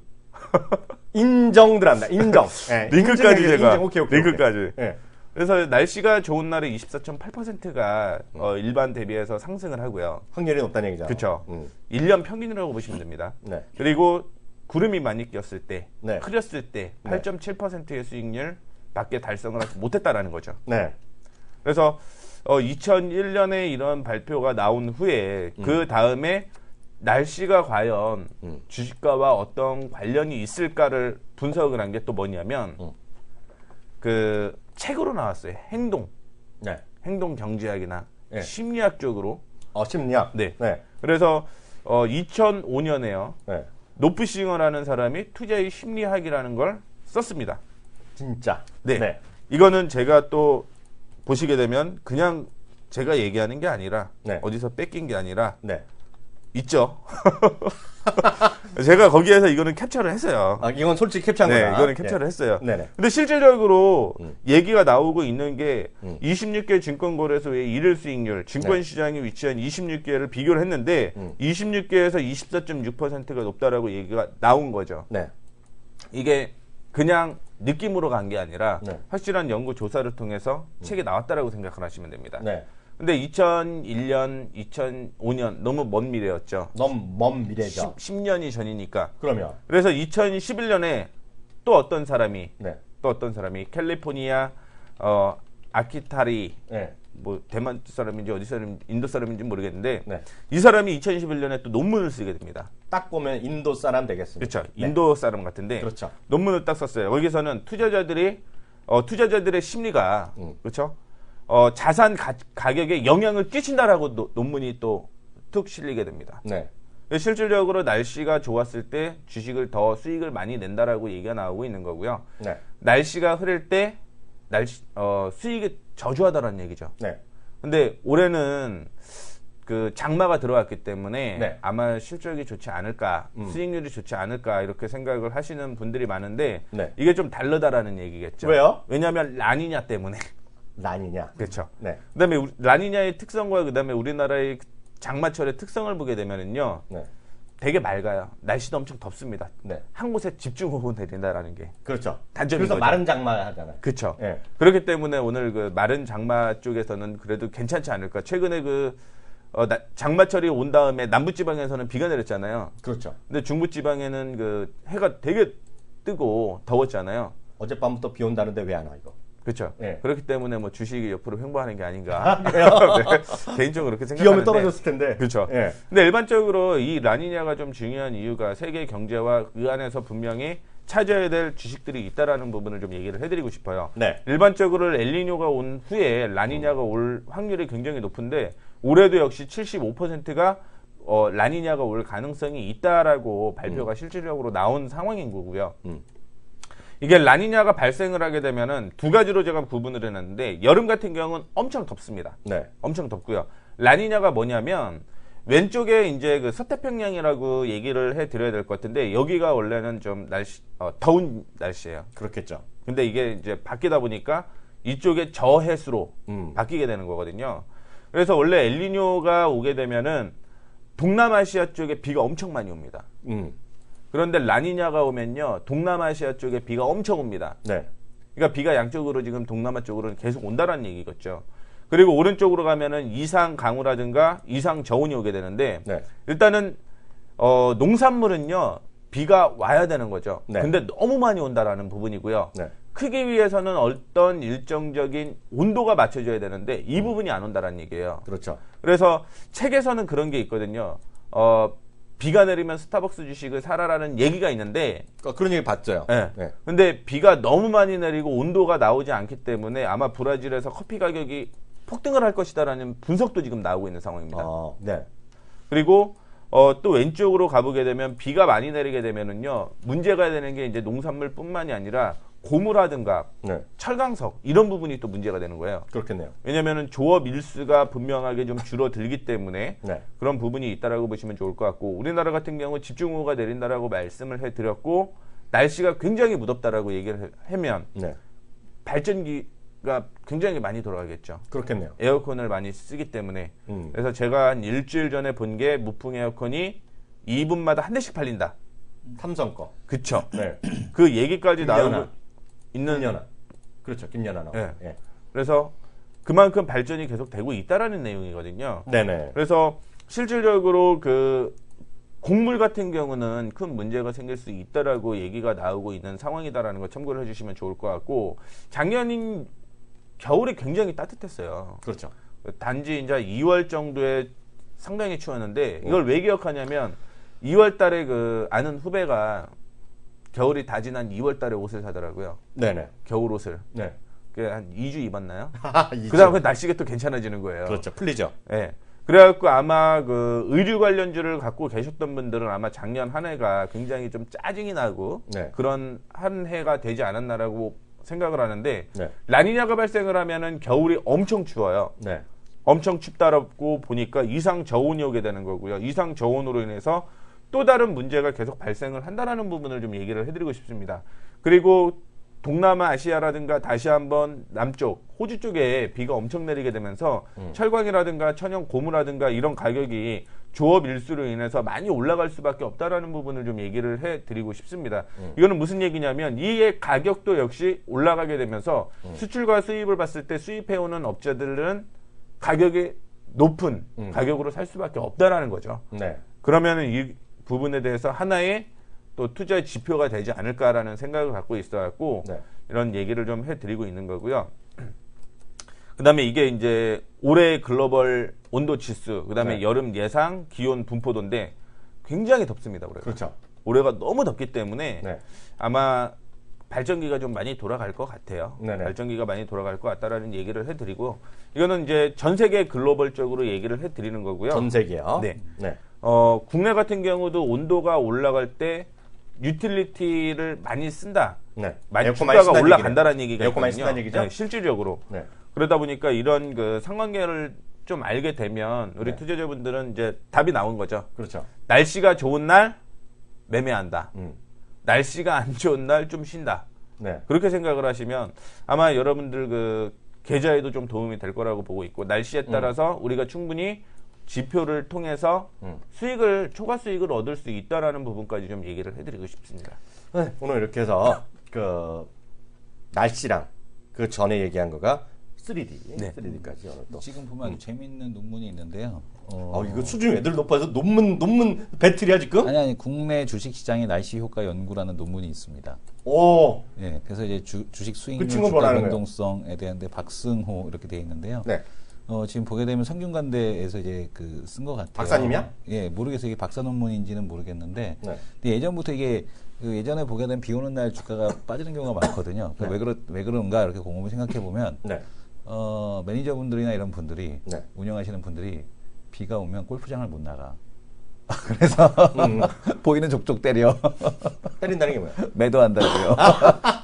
인정들 한다. 인정. 예. 링크까지 제가 오케이. 링크까지. 예. 그래서 날씨가 좋은 날에 24.8%가 일반 대비해서 상승을 하고요. 확률이 높다는 얘기죠. 그렇죠. 1년 평균이라고 보시면 됩니다. 네. 그리고 구름이 많이 꼈을 때, 네. 흐렸을 때 네. 8.7%의 수익률 밖에 달성을 하지 못했다라는 거죠. 네. 그래서 2001년에 이런 발표가 나온 후에 그 다음에 날씨가 과연 주식과와 어떤 관련이 있을까를 분석을 한 게 또 뭐냐면 그 책으로 나왔어요. 네. 행동 경제학이나 네. 심리학 쪽으로. 심리학. 네. 네. 그래서 2005년에요. 네. 노프싱어라는 사람이 투자의 심리학이라는 걸 썼습니다. 진짜. 네. 네. 이거는 제가 또 보시게 되면 그냥 제가 얘기하는 게 아니라 네. 어디서 뺏긴 게 아니라 네. 있죠. 제가 거기에서 이거는 캡처를 했어요. 이건 솔직히 캡처한 네, 거다. 이거는 캡처를 했어요. 네네. 근데 실질적으로 얘기가 나오고 있는 게 26개 증권거래소의 일일 수익률, 증권시장에 위치한 26개를 비교를 했는데 26개에서 24.6%가 높다라고 얘기가 나온 거죠. 네. 이게 그냥 느낌으로 간 게 아니라 네. 확실한 연구 조사를 통해서 책에 나왔다라고 생각을 하시면 됩니다. 네. 근데 2001년, 2005년 너무 먼 미래였죠. 너무 먼 미래죠. 10년이 전이니까. 그러면. 그래서 2011년에 또 어떤 사람이 네. 캘리포니아 아키타리 네. 뭐 대만 사람인지 어디 사람 인도 사람인지 모르겠는데 네. 이 사람이 2011년에 또 논문을 쓰게 됩니다. 딱 보면 인도 사람 되겠습니다. 그렇죠. 네. 인도 사람 같은데 그렇죠. 논문을 딱 썼어요. 거기서는 투자자들이 투자자들의 심리가 그렇죠. 자산 가격에 영향을 끼친다라고 논문이 또 툭 실리게 됩니다. 네. 실질적으로 날씨가 좋았을 때 주식을 더 수익을 많이 낸다라고 얘기가 나오고 있는 거고요. 네. 날씨가 흐릴 때 수익이 저조하다라는 얘기죠. 네. 근데 올해는 그 장마가 들어왔기 때문에 네. 아마 실적이 좋지 않을까, 수익률이 좋지 않을까 이렇게 생각을 하시는 분들이 많은데 네. 이게 좀 다르다라는 얘기겠죠. 왜요? 왜냐하면 라니냐 때문에. 라니냐. 그렇죠. 네. 그다음에 라니냐의 특성과 그다음에 우리나라의 장마철의 특성을 보게 되면은요, 네. 되게 맑아요. 날씨도 엄청 덥습니다. 네. 한 곳에 집중호우 내린다라는 게 그렇죠. 단점인 그래서 거죠. 마른 장마 하잖아요. 그렇죠. 네. 그렇기 때문에 오늘 그 마른 장마 쪽에서는 그래도 괜찮지 않을까. 최근에 장마철이 온 다음에 남부지방에서는 비가 내렸잖아요. 그렇죠. 근데 중부지방에는 그 해가 되게 뜨고 더웠잖아요. 어젯밤부터 비 온다는데 왜 안 와, 이거? 그렇죠. 네. 그렇기 때문에 뭐 주식이 옆으로 횡보하는 게 아닌가. 그래요? 네. 개인적으로 그렇게 비 오면 생각하는데. 떨어졌을 텐데. 그렇죠. 예. 근데 일반적으로 이 라니냐가 좀 중요한 이유가 세계 경제와 그 안에서 분명히 찾아야 될 주식들이 있다라는 부분을 좀 얘기를 해드리고 싶어요. 네. 일반적으로 엘니뇨가 온 후에 라니냐가 올 확률이 굉장히 높은데 올해도 역시 75%가 라니냐가 올 가능성이 있다라고 발표가 실질적으로 나온 상황인 거고요. 이게 라니냐가 발생을 하게 되면은 두 가지로 제가 구분을 해놨는데 여름 같은 경우는 엄청 덥습니다. 네. 엄청 덥고요. 라니냐가 뭐냐면 왼쪽에 이제 그 서태평양이라고 얘기를 해드려야 될 것 같은데 여기가 원래는 좀 더운 날씨예요. 그렇겠죠. 근데 이게 이제 바뀌다 보니까 이쪽에 저해수로 바뀌게 되는 거거든요. 그래서 원래 엘니뇨가 오게 되면은 동남아시아 쪽에 비가 엄청 많이 옵니다. 그런데 라니냐가 오면요 동남아시아 쪽에 비가 엄청 옵니다. 네. 그러니까 비가 양쪽으로 지금 동남아 쪽으로는 계속 온다라는 얘기겠죠. 그리고 오른쪽으로 가면은 이상 강우라든가 이상 저온이 오게 되는데 네. 일단은 농산물은요 비가 와야 되는 거죠. 네. 근데 너무 많이 온다라는 부분이고요. 네. 크기 위해서는 어떤 일정적인 온도가 맞춰져야 되는데 이 부분이 안 온다라는 얘기예요. 그렇죠. 그래서 책에서는 그런 게 있거든요. 비가 내리면 스타벅스 주식을 사라라는 얘기가 있는데 그런 얘기 봤죠. 네. 네. 근데 비가 너무 많이 내리고 온도가 나오지 않기 때문에 아마 브라질에서 커피 가격이 폭등을 할 것이다라는 분석도 지금 나오고 있는 상황입니다. 네. 그리고 또 왼쪽으로 가보게 되면 비가 많이 내리게 되면은요 문제가 되는 게 이제 농산물뿐만이 아니라 고무라든가 네. 철강석 이런 부분이 또 문제가 되는 거예요. 그렇겠네요. 왜냐면은 조업 일수가 분명하게 좀 줄어들기 때문에 네. 그런 부분이 있다라고 보시면 좋을 것 같고 우리나라 같은 경우 집중호우가 내린다라고 말씀을 해드렸고 날씨가 굉장히 무덥다라고 얘기를 하면 네. 발전기가 굉장히 많이 돌아가겠죠. 그렇겠네요. 에어컨을 많이 쓰기 때문에 그래서 제가 한 일주일 전에 본 게 무풍 에어컨이 2분마다 한 대씩 팔린다. 삼성 거. 그쵸. 네. 그 얘기까지 나오고 김연아. 있는 김연아. 그렇죠. 김연아 나오. 예. 예. 그래서 그만큼 발전이 계속 되고 있다라는 내용이거든요. 네네. 그래서 실질적으로 그 곡물 같은 경우는 큰 문제가 생길 수 있다라고 얘기가 나오고 있는 상황이다라는 거 참고를 해주시면 좋을 것 같고 작년인 겨울이 굉장히 따뜻했어요. 그렇죠. 단지 이제 2월 정도에 상당히 추웠는데 이걸 왜 기억하냐면 2월 달에 그 아는 후배가 겨울이 다 지난 2월 달에 옷을 사더라고요. 네네. 겨울 옷을. 네. 한 2주 입었나요? 이제. 그다음에 날씨가 또 괜찮아지는 거예요. 그렇죠. 풀리죠. 예. 그래갖고 아마 그 의류 관련주를 갖고 계셨던 분들은 아마 작년 한 해가 굉장히 좀 짜증이 나고 네. 그런 한 해가 되지 않았나라고 생각을 하는데 네. 라니냐가 발생을 하면은 겨울이 엄청 추워요. 네. 엄청 춥다라고 보니까 이상 저온이 오게 되는 거고요. 이상 저온으로 인해서 또 다른 문제가 계속 발생을 한다라는 부분을 좀 얘기를 해드리고 싶습니다. 그리고 동남아 아시아라든가 다시 한번 남쪽 호주 쪽에 비가 엄청 내리게 되면서 철광이라든가 천연 고무라든가 이런 가격이 조업 일수로 인해서 많이 올라갈 수밖에 없다라는 부분을 좀 얘기를 해드리고 싶습니다. 이거는 무슨 얘기냐면 이의 가격도 역시 올라가게 되면서 수출과 수입을 봤을 때 수입해오는 업자들은 가격이 높은 가격으로 살 수밖에 없다라는 거죠. 네. 그러면은 이 부분에 대해서 하나의 또 투자의 지표가 되지 않을까라는 생각을 갖고 있어갖고 네. 이런 얘기를 좀 해드리고 있는 거고요. 그다음에 이게 이제 올해 글로벌 온도 지수, 그다음에 네. 여름 예상 기온 분포도인데 굉장히 덥습니다. 올해가. 그렇죠. 올해가 너무 덥기 때문에 네. 아마 발전기가 좀 많이 돌아갈 것 같아요. 네네. 발전기가 많이 돌아갈 것 같다라는 얘기를 해드리고 이거는 이제 전 세계 글로벌적으로 얘기를 해드리는 거고요. 전 세계요. 네. 네. 국내 같은 경우도 온도가 올라갈 때 유틸리티를 많이 쓴다. 네. 많이 에어컨 많이 주가가 쓴다는 올라간다는 얘기가 에어컨 많이 있거든요. 쓴다는 얘기죠? 네, 실질적으로. 네. 그러다 보니까 이런 그 상관계를 좀 알게 되면 우리 네. 투자자분들은 이제 답이 나온 거죠. 그렇죠. 날씨가 좋은 날 매매한다. 음. 날씨가 안 좋은 날 좀 쉰다. 네. 그렇게 생각을 하시면 아마 여러분들 그 계좌에도 좀 도움이 될 거라고 보고 있고 날씨에 따라서 우리가 충분히 지표를 통해서 초과 수익을 얻을 수 있다라는 부분까지 좀 얘기를 해드리고 싶습니다. 네. 오늘 이렇게 해서 그 날씨랑 그 전에 얘기한 거가 3D, 네. 3D까지 오늘 또. 지금 보면 재미있는 논문이 있는데요. 이거 수준이 애들 높아서 논문 배틀이야 지금? 아니 국내 주식 시장의 날씨 효과 연구라는 논문이 있습니다. 오. 예, 그래서 이제 주식 수익률, 그 친구 주가 뭐라는 거예요? 변동성에 대한 데 박승호 이렇게 돼 있는데요. 네. 지금 보게 되면 성균관대에서 이제 그 쓴 것 같아요. 박사님이야? 예, 모르겠어요. 이게 박사 논문인지는 모르겠는데, 네. 근데 예전부터 이게 그 예전에 보게 되면 비 오는 날 주가가 빠지는 경우가 많거든요. 네. 왜 그런가 이렇게 곰곰이 생각해 보면, 네. 매니저분들이나 이런 분들이 네. 운영하시는 분들이 비가 오면 골프장을 못 나가. 그래서 보이는 족족 때려 때린다는 게 뭐야? 매도한다고요.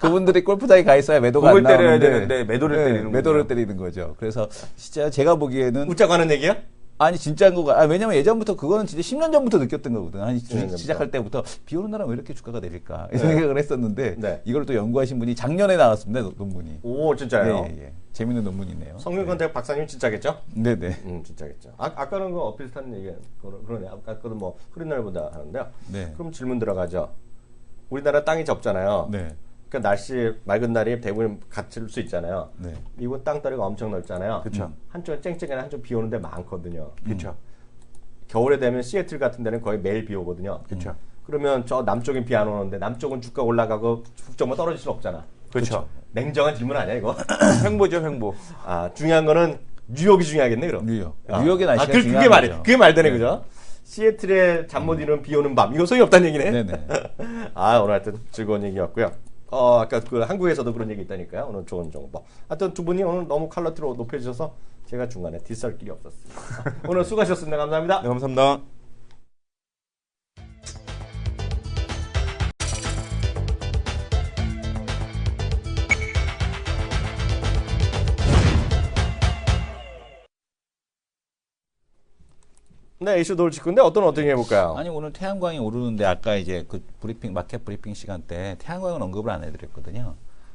그분들이 골프장에 가 있어야 매도가 공을 안 때려야 나오는데 되는데 매도를 때리는군요. 매도를 때리는 거죠. 그래서 진짜 제가 보기에는 웃자고 하는 얘기야? 아니 진짜인 거가 왜냐면 예전부터 그거는 진짜 10년 전부터 느꼈던 거거든. 아니 10년 전부터. 시작할 때부터 비 오는 날은 왜 이렇게 주가가 내릴까 이 생각을 했었는데 네. 이걸 또 연구하신 분이 작년에 나왔습니다. 논문이. 오, 진짜요? 예. 재밌는 논문이네요. 성균관대 박사님 진짜겠죠? 네네. 진짜겠죠. 아까는 그 비슷한 얘기 그러네. 아까는 뭐 흐린 날보다 하는데요. 네. 그럼 질문 들어가죠. 우리나라 땅이 접잖아요. 네. 그러니까 날씨 맑은 날이 대부분 같을 수 있잖아요. 네. 미국 땅다리가 엄청 넓잖아요. 그쵸. 한쪽은 쨍쨍하고 한쪽 비 오는 데 많거든요. 그렇죠. 겨울에 되면 시애틀 같은 데는 거의 매일 비 오거든요. 그렇죠. 그러면 저 남쪽엔 비 안 오는데 남쪽은 주가 올라가고 북쪽만 떨어질 수는 없잖아. 그렇죠. 냉정한 질문 아니야 이거? 횡보죠, 횡보. 중요한 거는 뉴욕이 중요하겠네 그럼. 뉴욕. 뉴욕의 날씨가 그게 중요한 말이 거죠. 그게 말되네 그죠? 시애틀에 잠 못 이루는 비 오는 밤 이거 소용이 없다는 얘기네. 네네. 오늘 하여튼 즐거운 얘기였고요. 아까 그 한국에서도 그런 얘기 있다니까요. 오늘 좋은 정보. 하여튼 두 분이 오늘 너무 퀄러티로 높여주셔서 제가 중간에 뒷설 길이 없었습니다. 오늘 수고하셨습니다. 감사합니다. 네, 감사합니다. 네, 이슈 돌직구인데 어떤 해볼까요? 아니 오늘 태양광이 오르는데 아까 이제 그 브리핑 마켓 브리핑 시간 때 태양광은 언급을 안 해드렸거든요.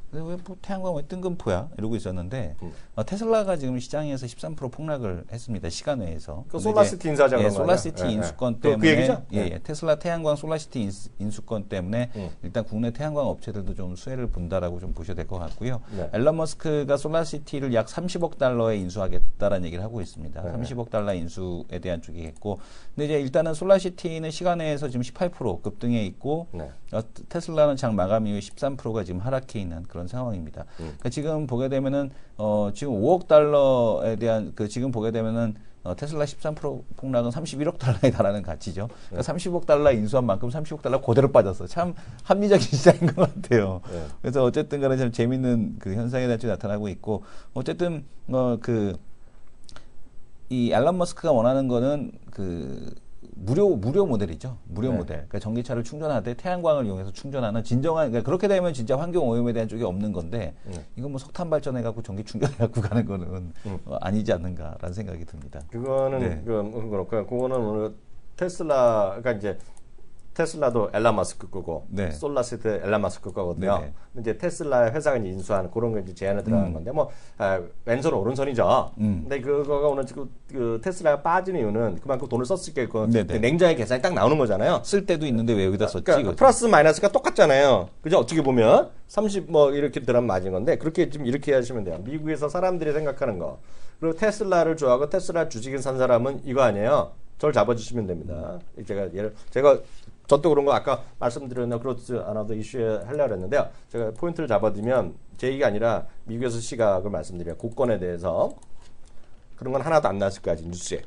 근데 왜 뭐 태양광 왜 뜬금포야 이러고 있었는데 테슬라가 지금 시장에서 13% 폭락을 했습니다. 시간 외에서. 그 근데 솔라시티 이제, 인수하자 그런 솔라시티 거예요? 인수권 그 때문에 얘기죠? 테슬라 태양광 솔라시티 인수권 때문에 일단 국내 태양광 업체들도 좀 수혜를 본다라고 좀 보셔야 될 것 같고요. 네. 앨런 머스크가 솔라시티를 약 30억 달러에 인수하겠다라는 얘기를 하고 있습니다. 30억 달러 인수에 대한 쪽이 있고, 근데 이제 일단은 솔라시티는 시간 외에서 지금 18% 급등해 있고, 네. 테슬라는 장 마감 이후에 13%가 지금 하락해 있는 그런 상황입니다. 그러니까 지금 보게 되면은 지금 5억 달러에 대한 지금 보게 되면은 테슬라 13% 폭락은 31억 달러에 달하는 가치죠. 그러니까 30억 달러 인수한 만큼 30억 달러 그대로 빠졌어. 참 합리적인 시장인 것 같아요. 네. 그래서 어쨌든 간에 참 재밌는 그 현상에 대한 쪽이 나타나고 있고, 어쨌든 이 앨런 머스크가 원하는 거는 무료 모델이죠. 무료 네. 모델. 그러니까 전기차를 충전하되 태양광을 이용해서 충전하는 진정한, 그러니까 그렇게 되면 진짜 환경 오염에 대한 쪽이 없는 건데, 이건 뭐 석탄 발전해 갖고 전기 충전해 갖고 가는 거는 아니지 않는가라는 생각이 듭니다. 그거는 네. 그렇고요. 그거는 오늘 테슬라가 이제 테슬라도 앨런 머스크 거고 네. 솔라시티 앨런 머스크 거거든요. 네네. 이제 테슬라 회사가 이제 인수하는 그런 거 이제 제안을 들어가는 건데 왼손 오른손이죠. 근데 그거가 오늘 지금 그 테슬라가 빠진 이유는 그만큼 돈을 썼을게 그 네네. 냉정의 계산이 딱 나오는 거잖아요. 쓸 때도 있는데 왜 여기다 썼지? 그러니까 그죠? 플러스 마이너스가 똑같잖아요. 그죠? 어떻게 보면 30 뭐 이렇게 들어가면 맞은 건데 그렇게 좀 이렇게 하시면 돼요. 미국에서 사람들이 생각하는 거. 그리고 테슬라를 좋아하고 테슬라 주식을 산 사람은 이거 아니에요. 저를 잡아주시면 됩니다. 제가 저도 그런 거 아까 말씀드렸나 그렇지 않아도 이슈에 하려고 했는데요. 제가 포인트를 잡아두면 제 얘기가 아니라 미국에서 시각을 말씀드려요. 국권에 대해서 그런 건 하나도 안 나왔을 거야, 뉴스에.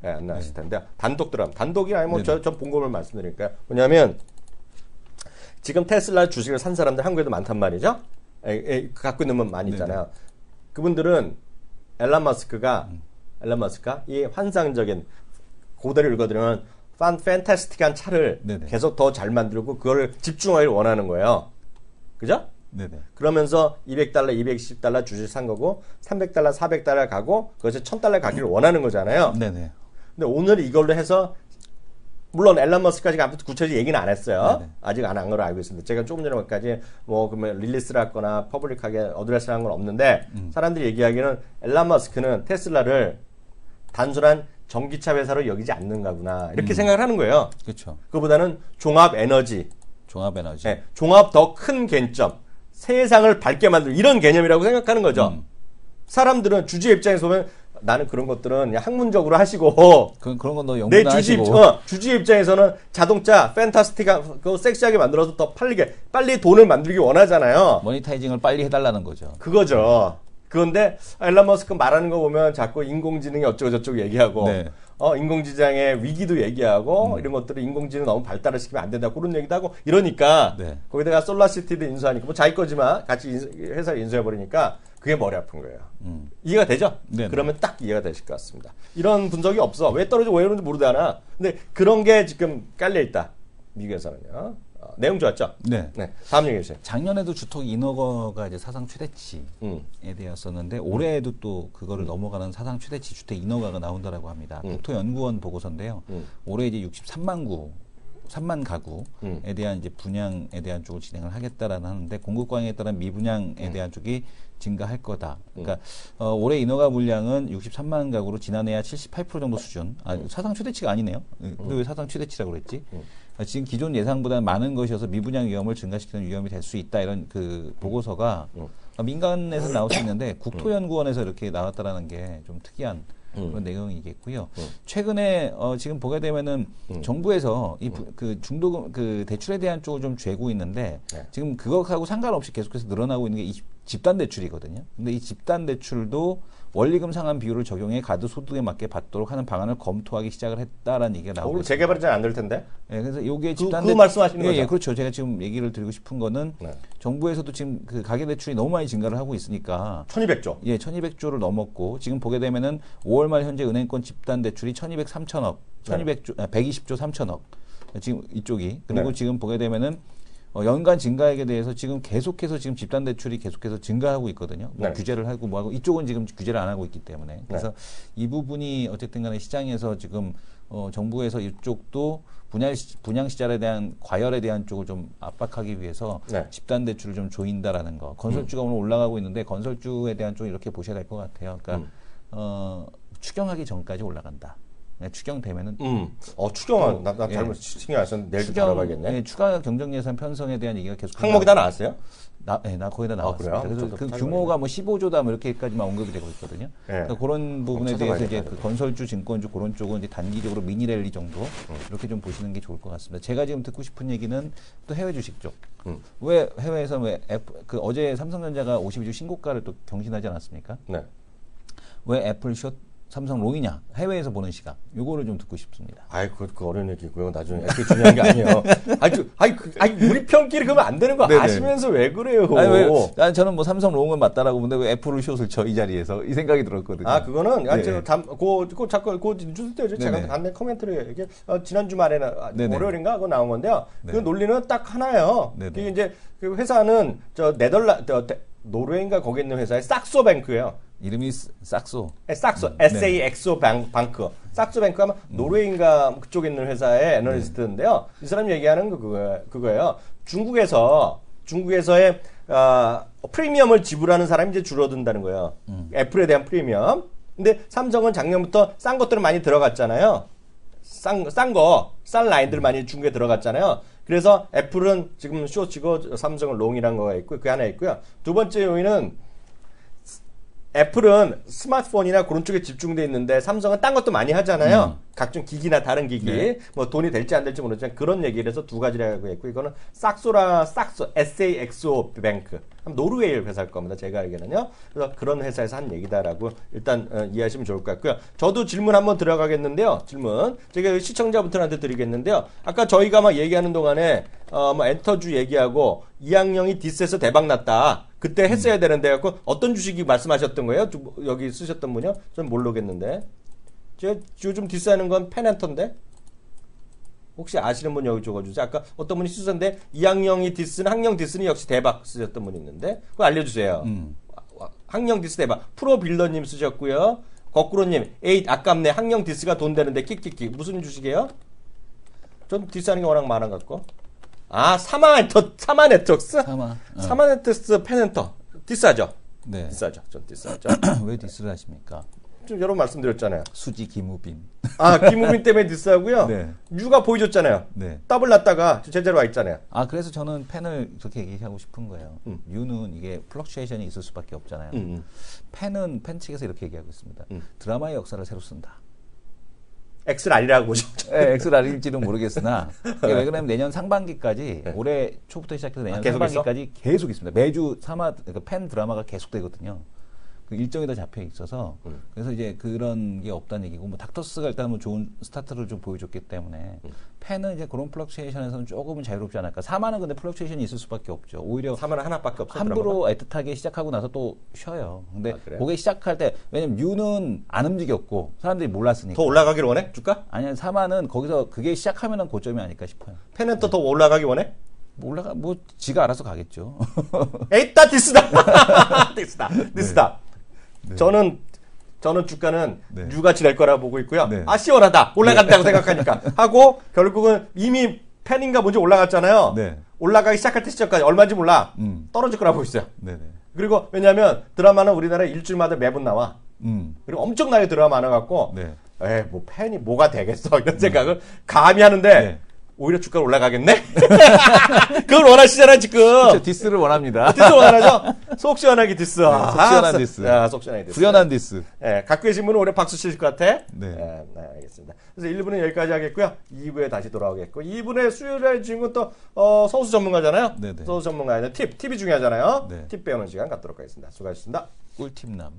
안 나왔을 텐데 단독 들어가면 단독이 아니면 전 본검을 말씀드리니까 뭐냐면 지금 테슬라 주식을 산 사람들 한국에도 많단 말이죠. 갖고 있는 분 많이 있잖아요. 그분들은 앨런 머스크가 이 환상적인 고대를 읽어드리면 팬타스틱한 차를 네네. 계속 더 잘 만들고 그걸 집중하길 원하는 거예요. 그죠? 네네. 그러면서 $200, $220 주식 산 거고 300달러, 400달러 가고 그것이 $1000 가기를 원하는 거잖아요. 네네. 근데 오늘 이걸로 해서 물론 앨런 머스크까지 아무튼 구체적인 얘기는 안 했어요. 네네. 아직 안 한 걸로 알고 있습니다. 제가 조금 전에까지 뭐 그러면 릴리스를 했거나 퍼블릭하게 어드레스를 한 건 없는데 사람들이 얘기하기는 앨런 머스크는 테슬라를 단순한 전기차 회사로 여기지 않는가구나 이렇게 생각을 하는 거예요. 그렇죠. 그보다는 종합 에너지, 종합 에너지. 네, 종합 더 큰 개점, 세상을 밝게 만들 이런 개념이라고 생각하는 거죠. 사람들은 주주의 입장에서 보면 나는 그런 것들은 그냥 학문적으로 하시고 그런 건 너 내 연구나 하시고. 주주의 입장에서는 자동차 팬타스틱한 그 섹시하게 만들어서 더 팔리게 빨리 돈을 만들기 원하잖아요. 모니타이징을 빨리 해달라는 거죠. 그거죠. 그런데 앨런 머스크 말하는 거 보면 자꾸 인공지능이 어쩌고 저쩌고 얘기하고 네. 인공지능의 위기도 얘기하고 이런 것들을 인공지능 너무 발달을 시키면 안 된다 그런 얘기도 하고 이러니까 네. 거기다가 솔라시티도 인수하니까 뭐 자기 거지만 같이 회사를 인수해버리니까 그게 머리 아픈 거예요. 이해가 되죠? 네네. 그러면 딱 이해가 되실 것 같습니다. 이런 분석이 없어. 왜 떨어지고 왜 이러는지 모르잖아. 근데 그런 게 지금 깔려있다. 미국에서는요. 내용 좋았죠? 네. 다음 얘기해 주세요. 작년에도 주택 인허가가 이제 사상 최대치에 대해서였는데 올해에도 또 그거를 넘어가는 사상 최대치 주택 인허가가 나온다라고 합니다. 국토연구원 보고서인데요. 올해 이제 3만 가구에 대한 이제 분양에 대한 쪽을 진행을 하겠다라는 하는데 공급 광에 따른 미분양에 대한 쪽이 증가할 거다. 그러니까 올해 인허가 물량은 63만 가구로 지난해야 78% 정도 수준. 사상 최대치가 아니네요. 근데 왜 사상 최대치라고 그랬지? 지금 기존 예상보다는 많은 것이어서 미분양 위험을 증가시키는 위험이 될 수 있다. 이런 그 보고서가 민간에서 나올 수 있는데 국토연구원에서 이렇게 나왔다라는 게 좀 특이한 그런 내용이겠고요. 최근에 지금 보게 되면은 정부에서 그 중도금 그 대출에 대한 쪽을 좀 죄고 있는데 지금 그것하고 상관없이 계속해서 늘어나고 있는 게 이 집단 대출이거든요. 근데 이 집단 대출도 원리금 상환 비율을 적용해 가드 소득에 맞게 받도록 하는 방안을 검토하기 시작을 했다라는 얘기가 나오고 오늘 있습니다. 재개발이 잘 안 될 텐데. 네, 그래서 이게 집단 그 말씀하시는 거죠? 예, 그렇죠. 제가 지금 얘기를 드리고 싶은 거는 정부에서도 지금 그 가계 대출이 너무 많이 증가를 하고 있으니까 1200조. 예, 1200조를 넘었고 지금 보게 되면은 5월 말 현재 은행권 집단 대출이 1200, 3천억, 120조 3천억. 지금 이쪽이 그리고 지금 보게 되면은 연간 증가액에 대해서 지금 계속해서 지금 집단 대출이 계속해서 증가하고 있거든요. 뭐 규제를 하고 뭐하고 이쪽은 지금 규제를 안 하고 있기 때문에 그래서 이 부분이 어쨌든 간에 시장에서 지금 정부에서 이쪽도 분양 시장에 대한 과열에 대한 쪽을 좀 압박하기 위해서 집단 대출을 좀 조인다라는 거. 건설주가 오늘 올라가고 있는데 건설주에 대한 쪽 이렇게 보셔야 될 것 같아요. 그러니까 추경하기 전까지 올라간다. 추경되면은 추경은 나 잘못 신경 안 썼는데 내일 좀 알아봐야겠네. 추가 경정 예산 편성에 대한 얘기가 계속 항목이 다 나왔어요? 나 거의 다 나왔습니다. 그래요? 그래서 그 규모가 뭐 15조다 뭐 이렇게까지만 언급이 되고 있거든요. 그러니까 그런 부분에 대해서 이제 그 건설주, 증권주 그런 쪽은 이제 단기적으로 미니랠리 정도 이렇게 좀 보시는 게 좋을 것 같습니다. 제가 지금 듣고 싶은 얘기는 또 해외 주식 쪽. 왜 해외에서 그 어제 삼성전자가 52주 신고가를 또 경신하지 않았습니까? 네. 왜 애플 숏 삼성 롱이냐 해외에서 보는 시각 요거를 좀 듣고 싶습니다. 그 어려운 얘기고요. 나중에 그게 중요한 게 아니에요. 우리 편끼리 그러면 안 되는 거 네네. 아시면서 왜 그래요? 저는 뭐 삼성 롱은 맞다라고 보는데 왜 애플을 숏을 쳐 이 자리에서 이 생각이 들었거든요. 그거는 자꾸 주실 때죠. 제가 간내 코멘트를 이게 지난 주말에는 월요일인가 그거 나온 건데요. 그 논리는 딱 하나예요. 이게 이제 그 회사는 노르웨이인가 거기 있는 회사의 삭소뱅크예요. 이름이 싹소. SAXO 방크. 삭소뱅크 하면 노르웨이인가 그쪽에 있는 회사의 애널리스트인데요. 이 사람이 얘기하는 그거예요. 중국에서의 프리미엄을 지불하는 사람이 이제 줄어든다는 거예요. 애플에 대한 프리미엄. 근데 삼성은 작년부터 싼 것들은 많이 들어갔잖아요. 싼 라인들 많이 중국에 들어갔잖아요. 그래서 애플은 지금 숏이고 삼성은 롱이라는 거가 있고 그게 하나 있고요. 두 번째 요인은 애플은 스마트폰이나 그런 쪽에 집중돼 있는데 삼성은 딴 것도 많이 하잖아요. 각종 기기나 다른 기기, 네. 뭐 돈이 될지 안 될지 모르지만 그런 얘기를 해서 두 가지라고 했고, 이거는 삭소, SAXO 뱅크. 노르웨이 회사일 겁니다. 제가 알기로는요. 그래서 그런 회사에서 한 얘기다라고 일단 이해하시면 좋을 것 같고요. 저도 질문 한번 들어가겠는데요. 질문. 제가 시청자분들한테 드리겠는데요. 아까 저희가 막 얘기하는 동안에 뭐 엔터주 얘기하고 이항영이 디스에서 대박 났다. 그때 했어야 되는데 갖고 어떤 주식이 말씀하셨던 거예요? 여기 쓰셨던 분이요? 전 모르겠는데. 제가 요즘 디스하는 건 펜엔터인데. 혹시 아시는 분 여기 적어주세요. 아까 어떤 분이 쓰셨는데 이항영이 디스는 항영 디스는 역시 대박 쓰셨던 분이 있는데 그거 알려주세요. 항영 디스 대박. 프로빌더님 쓰셨고요. 거꾸로님 에잇 아깝네. 항영 디스가 돈 되는데 킥킥킥. 무슨 주식이에요? 전 디스하는 게 워낙 많아 갖고. 아 사마 네트웍스? 사마 네트웍스 펜엔터 디스하죠. 네. 디스하죠. 전 디스하죠. 왜 디스를 하십니까? 좀 여러 번 말씀드렸잖아요. 수지 김우빈. 아 김우빈 때문에 디스하고요. 네. 유가 보여줬잖아요. 네. 더블 났다가 제대로 와 있잖아요. 아 그래서 저는 펜을 그렇게 얘기하고 싶은 거예요. 유는 이게 플럭추에이션이 있을 수밖에 없잖아요. 펜은 펜 측에서 이렇게 얘기하고 있습니다. 드라마의 역사를 새로 쓴다. X를 아니라고 보죠. 네, 엑스랄일지도 모르겠으나 이게 왜 그러냐면 내년 상반기까지 네. 올해 초부터 시작해서 내년 계속 상반기까지 계속 있습니다. 매주 펜 드라마가 계속 되거든요. 그 일정이 다 잡혀 있어서 그래서 이제 그런 게 없다는 얘기고 뭐 닥터스가 일단 뭐 좋은 스타트를 좀 보여줬기 때문에 펜은 이제 그런 플럭추에이션에서는 조금은 자유롭지 않을까. 사마는 근데 플럭추에이션이 있을 수밖에 없죠. 오히려 사마는 하나밖에 없어요. 함부로 애틋하게 시작하고 나서 또 쉬어요. 근데 아, 그래요? 그게 시작할 때 왜냐면 유는 안 움직였고 사람들이 몰랐으니까. 더 올라가길 원해? 줄까? 아니 사마는 거기서 그게 시작하면은 고점이 아닐까 싶어요. 펜은 더 올라가기 원해? 뭐 올라가 뭐 지가 알아서 가겠죠. 에이따 디스다. 디스다. 저는 주가는 네. 유가 지낼 거라 보고 있고요. 네. 아 시원하다. 올라간다고 생각하니까 하고 결국은 이미 펜인가 뭔지 올라갔잖아요. 네. 올라가기 시작할 때 시작까지 얼마인지 몰라. 떨어질 거라 보고 있어요. 네네. 그리고 왜냐하면 드라마는 우리나라에 일주일마다 매번 나와. 그리고 엄청나게 드라마 많아갖고 네. 에이 뭐 펜이 뭐가 되겠어 이런 생각을 감히 하는데 네. 오히려 주가가 올라가겠네? 그걸 원하시잖아요 지금. 그렇죠. 디스를 원합니다. 디스 원하죠? 속 시원하게 디스. 속 시원한 디스. 야, 속 시원하게 디스. 후련한 디스. 예, 갖고 계신 분은 올해 박수 치실 것 같아? 네. 예, 네, 알겠습니다. 그래서 1부는 여기까지 하겠고요. 2부에 다시 돌아오겠고, 2부의 수요일에 주인공 또, 서우수 전문가잖아요? 네네. 서우수 전문가의 팁이 중요하잖아요? 네. 팁 배우는 시간 갖도록 하겠습니다. 수고하셨습니다. 꿀팁남.